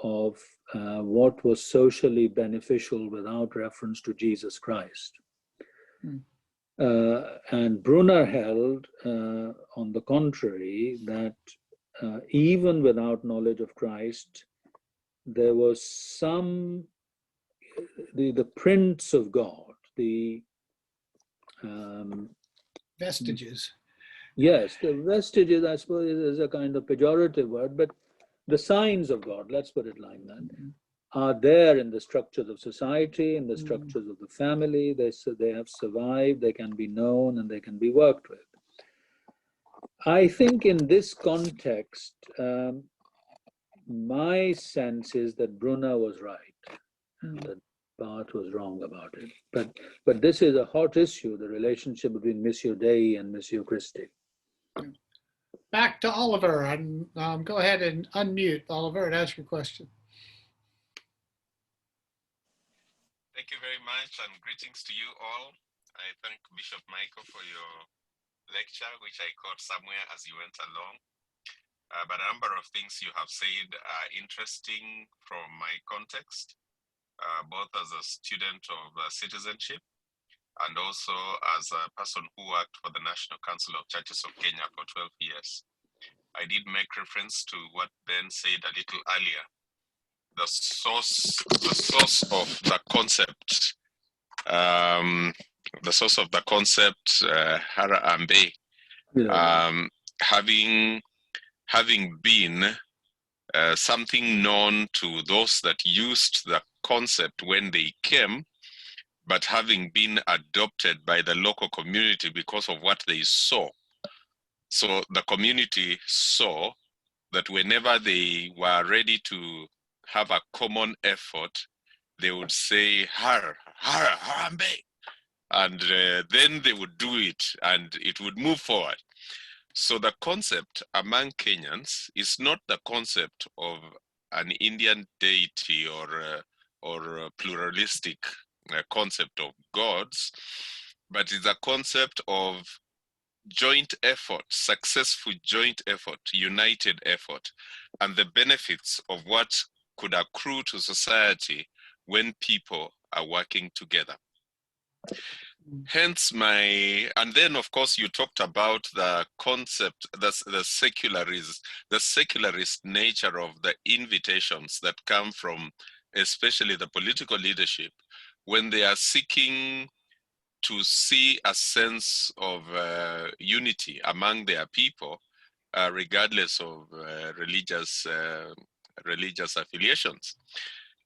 of what was socially beneficial without reference to Jesus Christ. And Brunner held, on the contrary, that even without knowledge of Christ, there was some, the prints of God, the vestiges. Yes, the vestiges, I suppose, is a kind of pejorative word, but the signs of God, let's put it like that, are there in the structures of society, in the structures of the family. They have survived, they can be known, and they can be worked with. I think in this context, my sense is that Brunner was right, and that Barth was wrong about it. But this is a hot issue, the relationship between Missio Dei and Missio Christi. Back to Oliver, and go ahead and unmute, Oliver, and ask your question. Thank you very much, and greetings to you all. I thank Bishop Michael for your lecture, which I caught somewhere as you went along. But a number of things you have said are interesting from my context, both as a student of citizenship and also as a person who worked for the National Council of Churches of Kenya for 12 years. I did make reference to what Ben said a little earlier. The source of the concept, Harambe, having been something known to those that used the concept when they came, but having been adopted by the local community because of what they saw. So the community saw that whenever they were ready to have a common effort, they would say, Harambe, and then they would do it and it would move forward. So the concept among Kenyans is not the concept of an Indian deity or a pluralistic concept of gods, but it's a concept of joint effort, successful joint effort, united effort, and the benefits of what could accrue to society when people are working together. Hence and then of course you talked about the concept, the secularist nature of the invitations that come from especially the political leadership when they are seeking to see a sense of unity among their people, regardless of religious affiliations.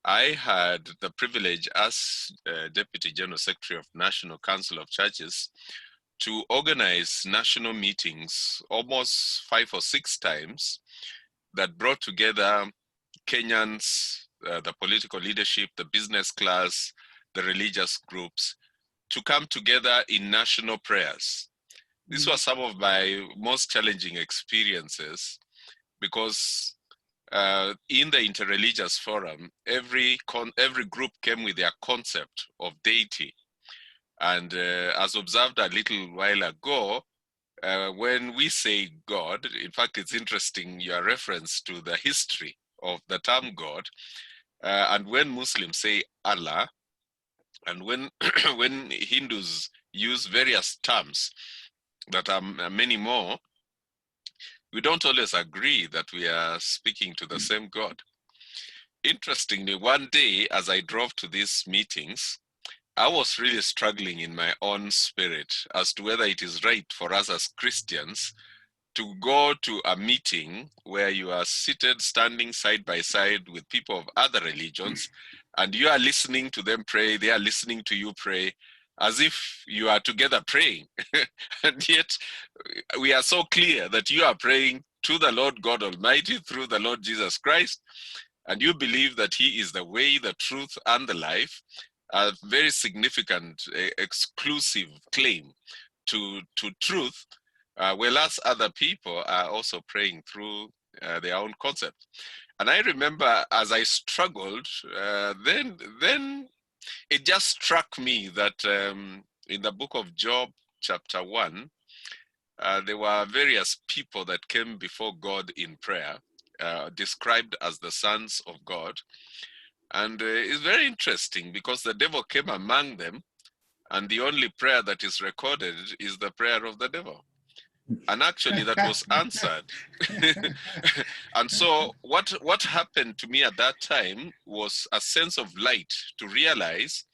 I had the privilege as Deputy General Secretary of National Council of Churches to organize national meetings almost 5 or 6 times that brought together Kenyans, the political leadership, the business class, the religious groups, to come together in national prayers. These were some of my most challenging experiences because in the interreligious forum, every group came with their concept of deity. And as observed a little while ago, when we say God, in fact, it's interesting your reference to the history of the term God. And when Muslims say Allah, and when when Hindus use various terms that are many more, we don't always agree that we are speaking to the same God. Interestingly, one day as I drove to these meetings, I was really struggling in my own spirit as to whether it is right for us as Christians to go to a meeting where you are standing side by side with people of other religions, and you are listening to them pray, they are listening to you pray, as if you are together praying. And yet, we are so clear that you are praying to the Lord God Almighty through the Lord Jesus Christ, and you believe that He is the way, the truth, and the life. A very significant, exclusive claim to truth, whereas other people are also praying through their own concept. And I remember as I struggled, then it just struck me that in the book of Job, chapter 1, there were various people that came before God in prayer, described as the sons of God. And it's very interesting because the devil came among them, and the only prayer that is recorded is the prayer of the devil. And actually that was answered. And so what happened to me at that time was a sense of light to realize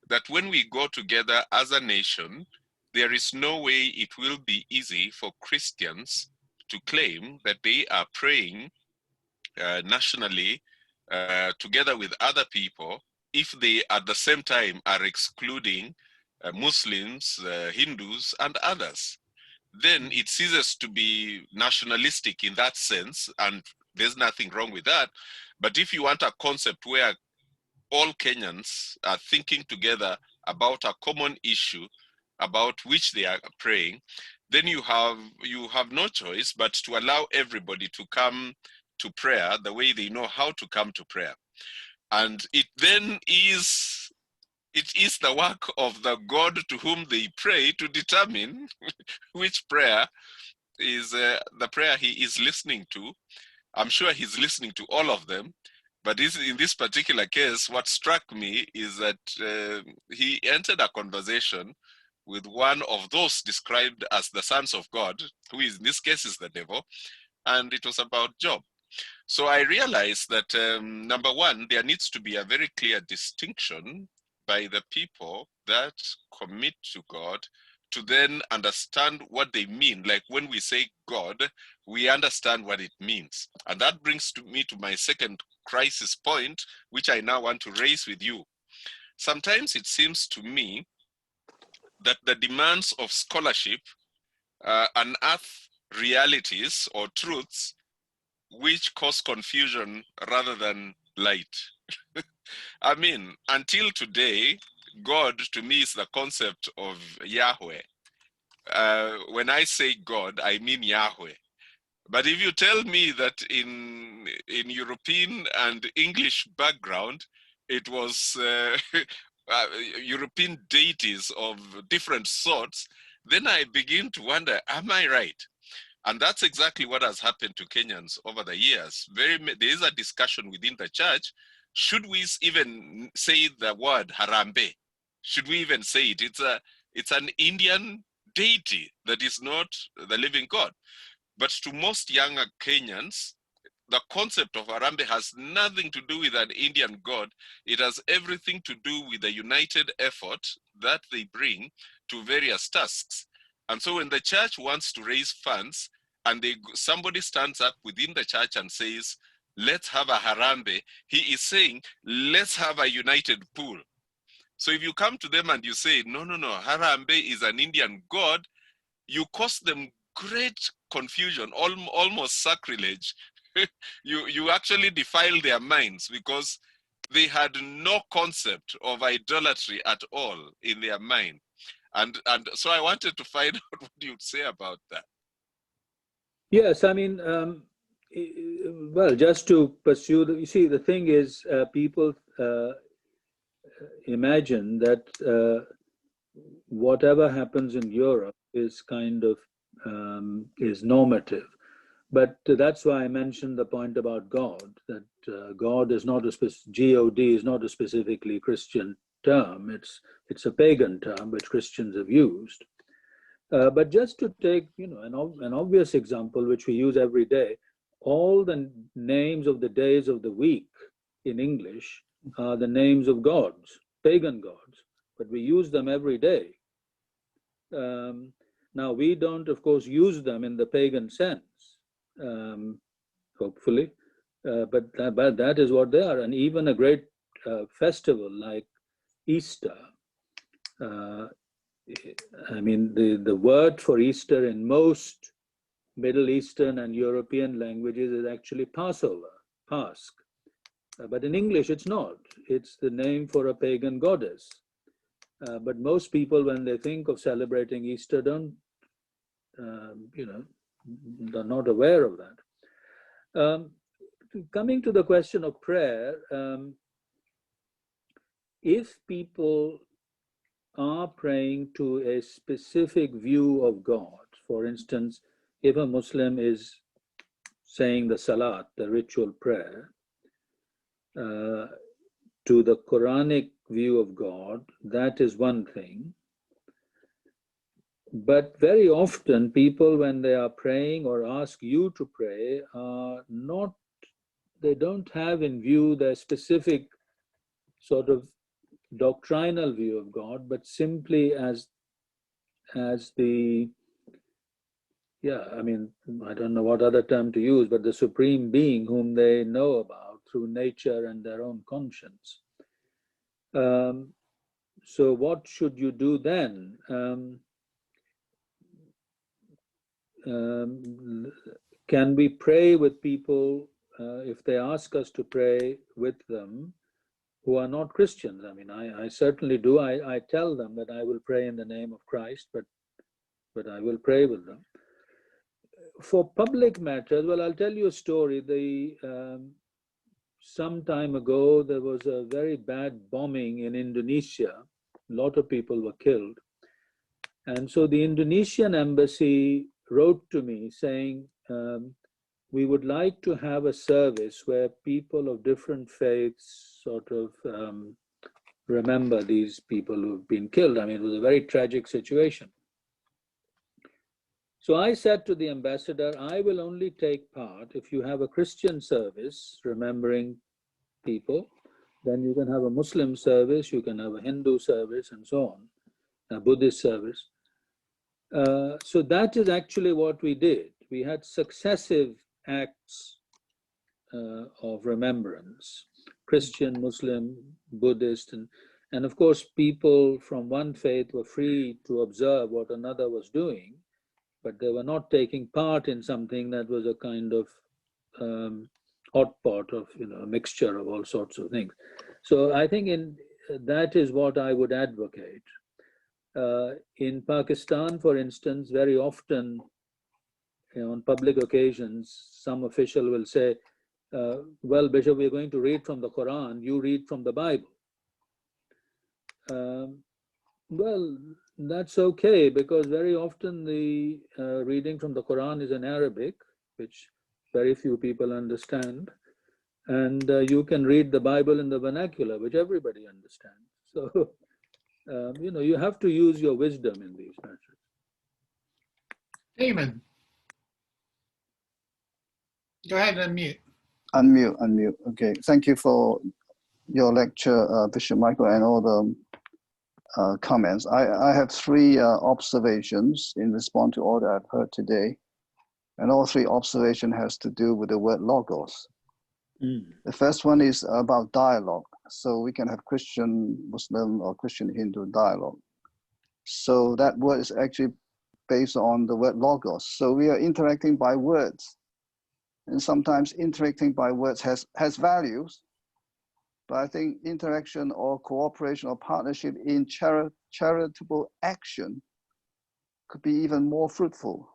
that when we go together as a nation, there is no way it will be easy for Christians to claim that they are praying nationally together with other people if they at the same time are excluding Muslims, Hindus, and others. Then it ceases to be nationalistic in that sense, and there's nothing wrong with that. But if you want a concept where all Kenyans are thinking together about a common issue about which they are praying, then you have no choice but to allow everybody to come to prayer the way they know how to come to prayer. And it then is the work of the God to whom they pray to determine which prayer is the prayer he is listening to. I'm sure he's listening to all of them, but in this particular case, what struck me is that he entered a conversation with one of those described as the sons of God, who in this case is the devil, and it was about Job. So I realized that number one, there needs to be a very clear distinction by the people that commit to God to then understand what they mean. Like when we say God, we understand what it means. And that brings me to my second crisis point, which I now want to raise with you. Sometimes it seems to me that the demands of scholarship unearth realities or truths which cause confusion rather than light. I mean, until today, God to me is the concept of Yahweh. When I say God, I mean Yahweh. But if you tell me that in European and English background, it was European deities of different sorts, then I begin to wonder, am I right? And that's exactly what has happened to Kenyans over the years. There is a discussion within the church. Should we even say the word Harambe? Should we even say it? It's an Indian deity that is not the living God. But to most younger Kenyans, the concept of Harambe has nothing to do with an Indian god. It has everything to do with the united effort that they bring to various tasks. And so when the church wants to raise funds and somebody stands up within the church and says, let's have a Harambe, he is saying, let's have a united pool. So if you come to them and you say, no, Harambe is an Indian god, you cause them great confusion, almost sacrilege. you actually defile their minds because they had no concept of idolatry at all in their mind. And so I wanted to find out what you'd say about that. Yes, I mean, well, just to pursue, you see, the thing is, people imagine that whatever happens in Europe is kind of is normative. But that's why I mentioned the point about God, that God is not God is not a specifically Christian term. It's a pagan term which Christians have used. But just to take, an obvious example which we use every day, all the names of the days of the week in English are the names of gods, pagan gods, but we use them every day. Now, we don't, of course, use them in the pagan sense, hopefully, but that is what they are. And even a great festival like Easter, I mean, the word for Easter in most Middle Eastern and European languages is actually Passover, Pasch. But in English, it's not. It's the name for a pagan goddess. But most people, when they think of celebrating Easter, don't, they're not aware of that. Coming to the question of prayer, if people are praying to a specific view of God, for instance, if a Muslim is saying the Salat, the ritual prayer, to the Quranic view of God, that is one thing. But very often people, when they are praying or ask you to pray, they don't have in view their specific sort of doctrinal view of God, but simply as the, I don't know what other term to use, but the supreme being whom they know about through nature and their own conscience. So what should you do then? Can we pray with people if they ask us to pray with them who are not Christians? I mean, I certainly do. I tell them that I will pray in the name of Christ, but I will pray with them. For public matters, well, I'll tell you a story. Some time ago, there was a very bad bombing in Indonesia. A lot of people were killed. And so the Indonesian embassy wrote to me saying, we would like to have a service where people of different faiths sort of remember these people who've been killed. I mean, it was a very tragic situation. So I said to the ambassador, I will only take part if you have a Christian service remembering people. Then you can have a Muslim service, you can have a Hindu service, and so on, a Buddhist service. So that is actually what we did. We had successive acts of remembrance, Christian, Muslim, Buddhist, and of course people from one faith were free to observe what another was doing, but they were not taking part in something that was a kind of hot pot of, a mixture of all sorts of things. So I think that is what I would advocate. In Pakistan, for instance, very often on public occasions, some official will say, well, Bishop, we're going to read from the Quran, you read from the Bible. Well, that's okay, because very often the reading from the Quran is in Arabic, which very few people understand. And you can read the Bible in the vernacular, which everybody understands. So, you have to use your wisdom in these matters. Damon, go ahead and unmute. Unmute. Okay. Thank you for your lecture, Bishop Michael, and all the comments. I have three observations in response to all that I've heard today. And all three observations has to do with the word logos. The first one is about dialogue. So we can have Christian, Muslim, or Christian Hindu dialogue. So that word is actually based on the word logos. So we are interacting by words. And sometimes interacting by words has values. But I think interaction or cooperation or partnership in charitable action could be even more fruitful.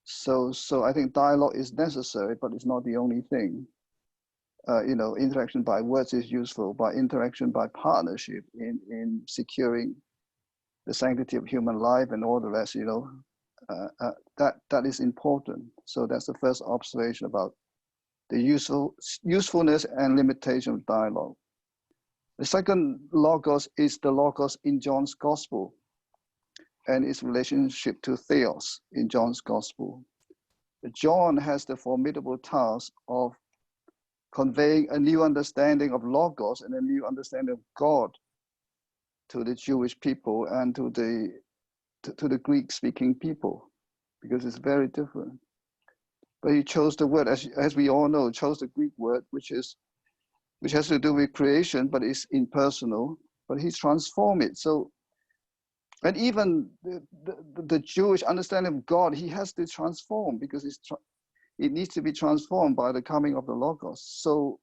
So I think dialogue is necessary, but it's not the only thing. Interaction by words is useful, but interaction by partnership in securing the sanctity of human life and all the rest, that is important. So that's the first observation about the usefulness and limitation of dialogue. The second logos is the logos in John's Gospel and its relationship to theos in John's Gospel. John has the formidable task of conveying a new understanding of logos and a new understanding of God to the Jewish people and to the Greek-speaking people, because it's very different. But he chose the word, as we all know, chose the Greek word, which has to do with creation, but it's impersonal. But he's transformed it. So, and even the Jewish understanding of God, he has to transform, because it needs to be transformed by the coming of the Logos. So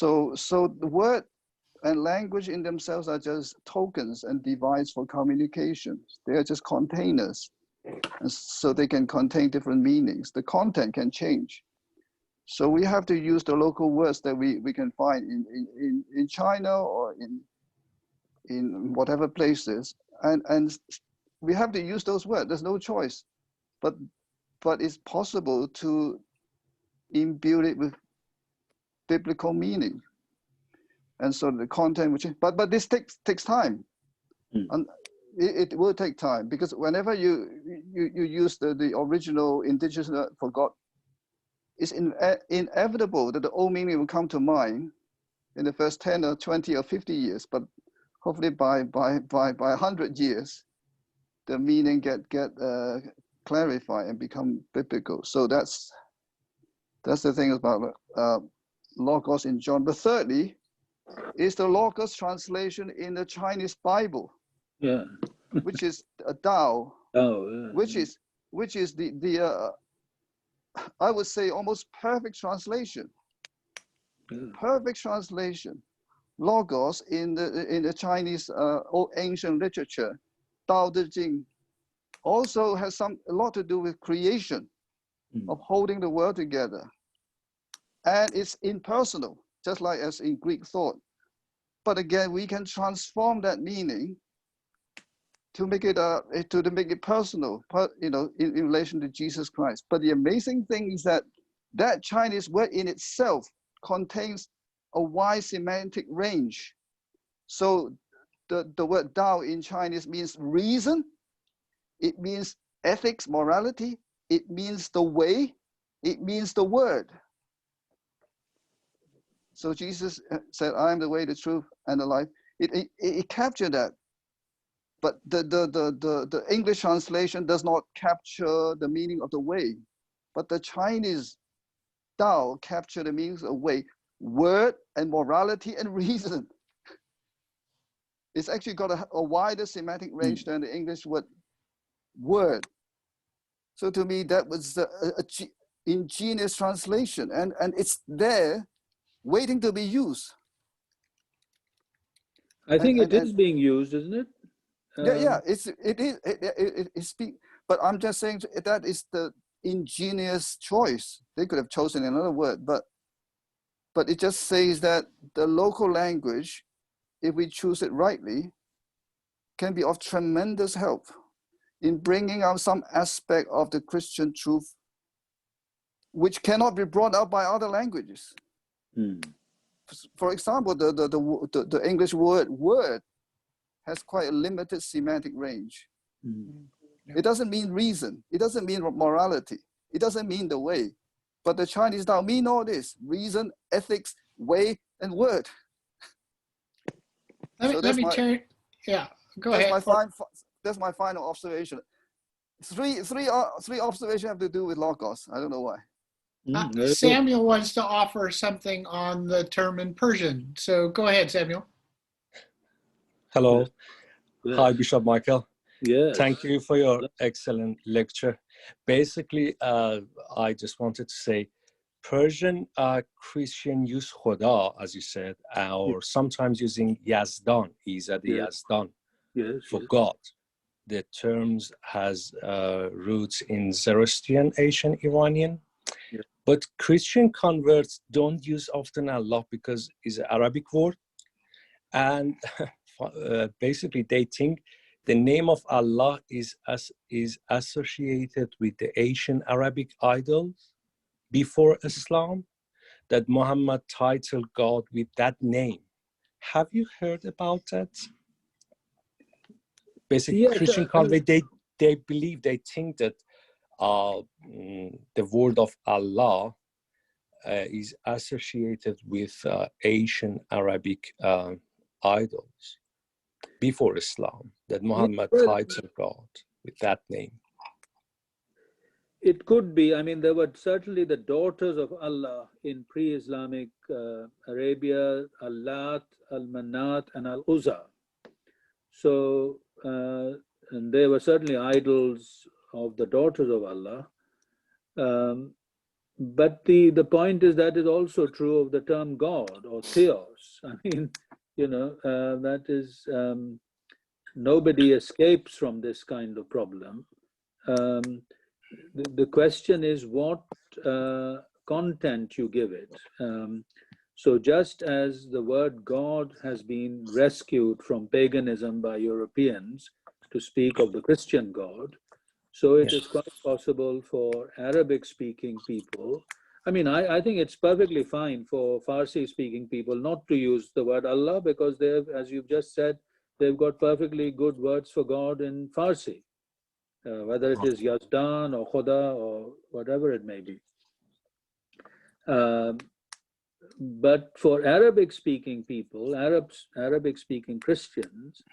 the word and language in themselves are just tokens and devices for communication. They are just containers. And so they can contain different meanings. The content can change. So we have to use the local words that we can find in China or in whatever places. And we have to use those words. There's no choice. But it's possible to imbue it with biblical meaning. And so the content, but this takes time. And it will take time, because whenever you use the original indigenous word for God, it's inevitable that the old meaning will come to mind in the first 10 or 20 or 50 years, but hopefully by 100 years, the meaning get clarified and become biblical. So that's the thing about Logos in John. But thirdly, is the Logos translation in the Chinese Bible. Yeah. Which is a Tao. Oh, yeah. Which is the I would say almost perfect translation. Yeah. Perfect translation. Logos in the Chinese old ancient literature, Tao Te Ching, also has a lot to do with creation, of holding the world together. And it's impersonal, just like as in Greek thought. But again, we can transform that meaning to make it personal, in relation to Jesus Christ. But the amazing thing is that Chinese word in itself contains a wide semantic range. So the word Tao in Chinese means reason, it means ethics, morality, it means the way, it means the word. So Jesus said, I am the way, the truth, and the life. It captured that. But the English translation does not capture the meaning of the way. But the Chinese Tao capture the meanings of way, word and morality and reason. It's actually got a wider semantic range than the English word. So to me, that was a ingenious translation, and it's there waiting to be used. I think it is being used, isn't it? Yeah, it speak. But I'm just saying that is the ingenious choice. They could have chosen another word, but it just says that the local language, if we choose it rightly, can be of tremendous help in bringing out some aspect of the Christian truth which cannot be brought out by other languages. For example, the English word has quite a limited semantic range. It doesn't mean reason. It doesn't mean morality. It doesn't mean the way. But the Chinese now mean all this: reason, ethics, way, and word. Let me turn. Yeah, go ahead. That's my final observation. Three observations have to do with logos. I don't know why. Samuel wants to offer something on the term in Persian. So go ahead, Samuel. Hello. Yes. Hi, Bishop Michael. Yes. Thank you for your excellent lecture. Basically, I just wanted to say Persian Christian use Khoda, as you said, or sometimes using Yazdan, Izad Yazdan, for God. The terms has roots in Zoroastrian, Asian, Iranian. But Christian converts don't use often Allah because it's an Arabic word. And basically they think the name of Allah is associated with the Asian Arabic idols before Islam, that Muhammad titled God with that name. Have you heard about that? Basically, Christian convert, they believe, they think that the word of Allah is associated with Asian Arabic idols before Islam, that Muhammad titled God with that name. It could be. I mean, there were certainly the daughters of Allah in pre-Islamic Arabia, Al-Lat, Al-Manat, and Al-Uzza. So, and they were certainly idols of the daughters of Allah. But the point is that is also true of the term God or Theos. I mean, you know, that is, nobody escapes from this kind of problem. The question is what content you give it. So just as the word God has been rescued from paganism by Europeans to speak of the Christian God, so it is quite possible for Arabic-speaking people. I mean, I think it's perfectly fine for Farsi-speaking people not to use the word Allah because they've, as you've just said, they've got perfectly good words for God in Farsi, whether it is Yazdan or Khoda or whatever it may be. But for Arabic-speaking people, Arabic-speaking Christians,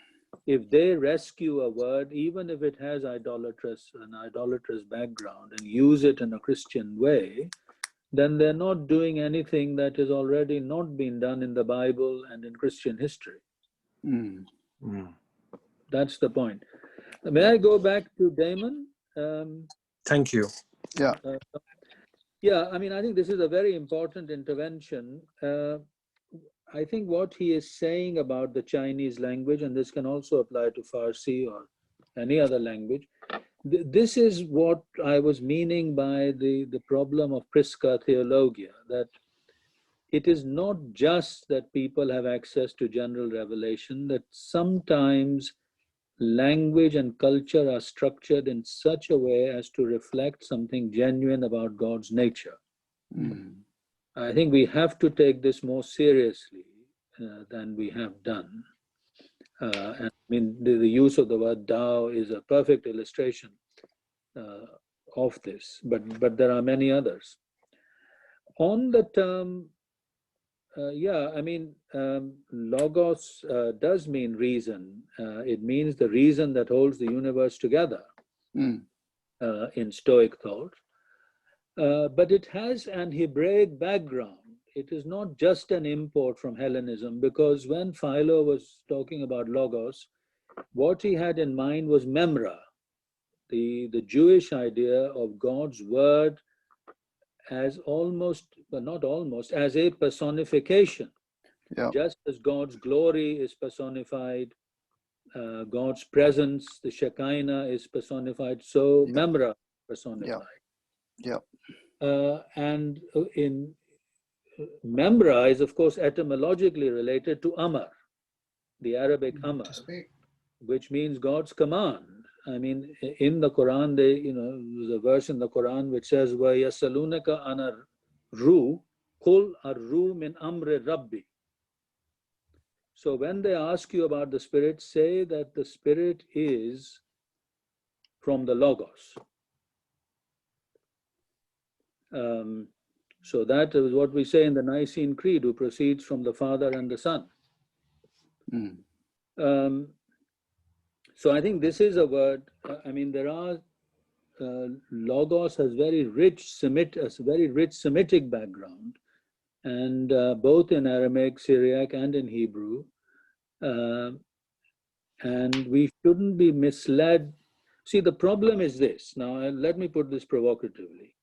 if they rescue a word, even if it has an idolatrous background, and use it in a Christian way, then they're not doing anything that has already not been done in the Bible and in Christian history. That's the point. May I go back to Damon? Thank you. Yeah, I mean, I think this is a very important intervention. I think what he is saying about the Chinese language, and this can also apply to Farsi or any other language, this is what I was meaning by the problem of Prisca Theologia, that it is not just that people have access to general revelation, that sometimes language and culture are structured in such a way as to reflect something genuine about God's nature. I think we have to take this more seriously than we have done. And I mean, the use of the word Tao is a perfect illustration of this, but there are many others. On the term, I mean, logos does mean reason. It means the reason that holds the universe together in Stoic thought. But it has an Hebraic background. It is not just an import from Hellenism, because when Philo was talking about logos, what he had in mind was memra, the Jewish idea of God's word as as a personification. Just as God's glory is personified, God's presence, the Shekinah is personified, so memra personified. And in memra is, of course, etymologically related to Amar, the Arabic Amar, which means God's command. I mean, in the Quran, there's a verse in the Quran which says, وَيَسَلُونَكَ عَنَ الرُّوحِ قُلْ الرُّوحُ مِنْ أَمْرِ رَبِّي. So when they ask you about the Spirit, say that the Spirit is from the Logos. So that is what we say in the Nicene Creed, who proceeds from the Father and the Son. So I think this is a word, I mean, there are, Logos has very rich Semitic background, and both in Aramaic, Syriac, and in Hebrew. And we shouldn't be misled. See, the problem is this. Now, let me put this provocatively.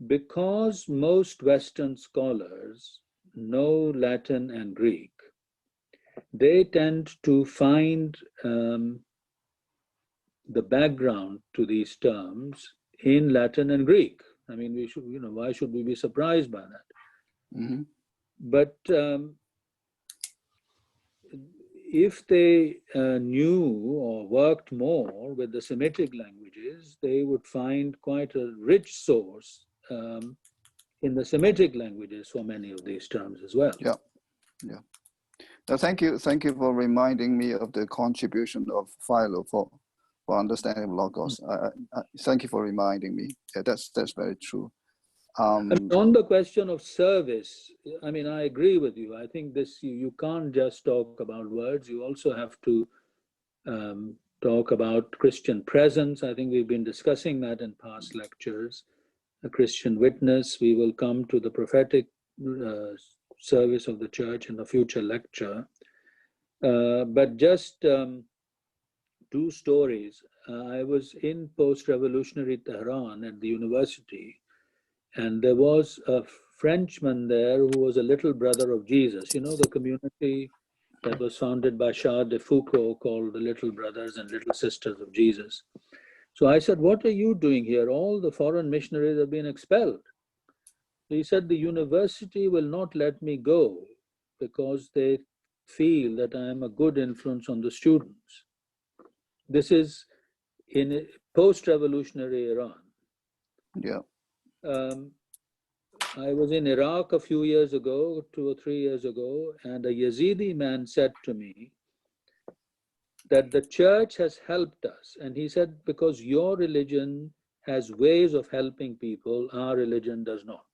Because most Western scholars know Latin and Greek, they tend to find the background to these terms in Latin and Greek. I mean, we should, why should we be surprised by that? But if they knew or worked more with the Semitic languages, they would find quite a rich source in the Semitic languages for many of these terms as well. Yeah. Now, thank you for reminding me of the contribution of Philo for understanding Logos. Thank you for reminding me. Yeah, that's very true. On the question of service, I mean, I agree with you. I think this, you can't just talk about words. You also have to talk about Christian presence. I think we've been discussing that in past lectures. A Christian witness. We will come to the prophetic service of the church in a future lecture. But just 2 stories. I was in post-revolutionary Tehran at the university, and there was a Frenchman there who was a little brother of Jesus. The community that was founded by Charles de Foucault called the Little Brothers and Little Sisters of Jesus. So I said, what are you doing here? All the foreign missionaries have been expelled. He said, the university will not let me go because they feel that I am a good influence on the students. This is in post-revolutionary Iran. Yeah. I was in Iraq a few years ago, 2 or 3 years ago, and a Yazidi man said to me that the church has helped us. And he said, because your religion has ways of helping people, our religion does not.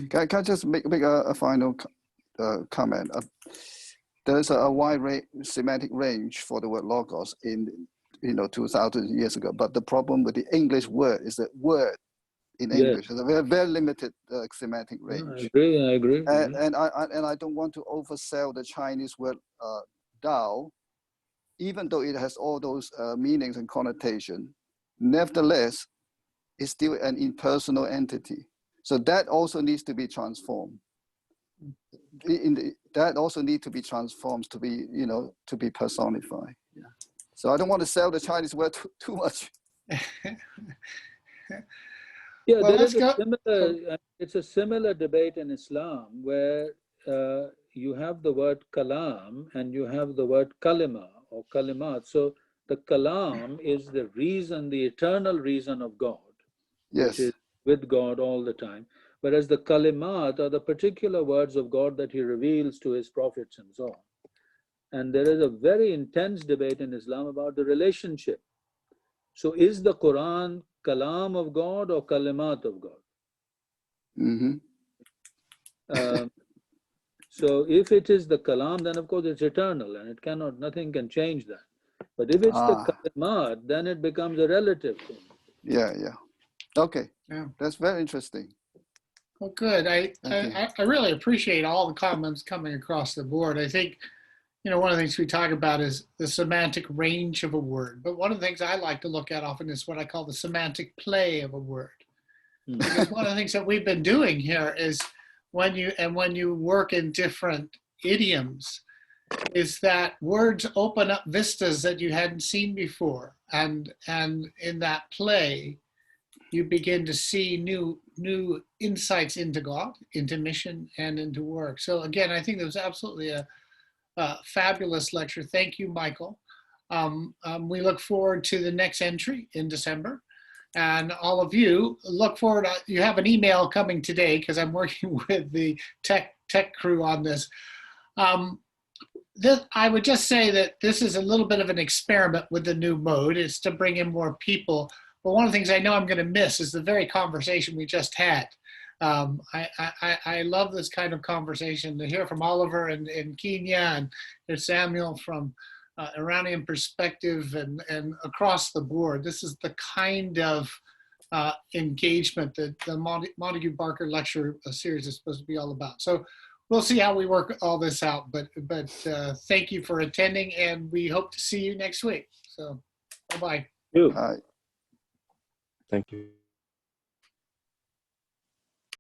Can I just make a final comment? There's a wide semantic range for the word Logos in 2,000 years ago. But the problem with the English word is that word in English has a very, very limited semantic range. I agree. And I don't want to oversell the Chinese word Dao, even though it has all those meanings and connotation. Nevertheless, it's still an impersonal entity. So that also needs to be transformed. That also needs to be transformed to be, to be personified. Yeah. So I don't want to sell the Chinese word too much. Yeah, well, it's a similar debate in Islam where you have the word kalam and you have the word kalima or kalimat. So the kalam is the reason, the eternal reason of God, which is with God all the time. Whereas the kalimat are the particular words of God that he reveals to his prophets and so on. And there is a very intense debate in Islam about the relationship. So is the Quran kalam of God or kalimat of God? So if it is the kalam, then of course it's eternal and it cannot, nothing can change that. But if it's the kalimat, then it becomes a relative thing. Yeah. Okay. Yeah. That's very interesting. Well, good. I really appreciate all the comments coming across the board. I think, one of the things we talk about is the semantic range of a word. But one of the things I like to look at often is what I call the semantic play of a word. Because one of the things that we've been doing here is when you work in different idioms, is that words open up vistas that you hadn't seen before. And in that play, you begin to see new insights into God, into mission, and into work. So again, I think there's absolutely a fabulous lecture. Thank you, Michael. We look forward to the next entry in December. And all of you look forward. You have an email coming today because I'm working with the tech crew on this. I would just say that this is a little bit of an experiment with the new mode. It's to bring in more people. But one of the things I know I'm going to miss is the very conversation we just had. I love this kind of conversation, to hear from Oliver in Kenya and hear Samuel from Iranian perspective and across the board. This is the kind of engagement that the Montague Barker lecture series is supposed to be all about. So we'll see how we work all this out, but thank you for attending, and we hope to see you next week. So bye-bye. You. Hi. Thank you.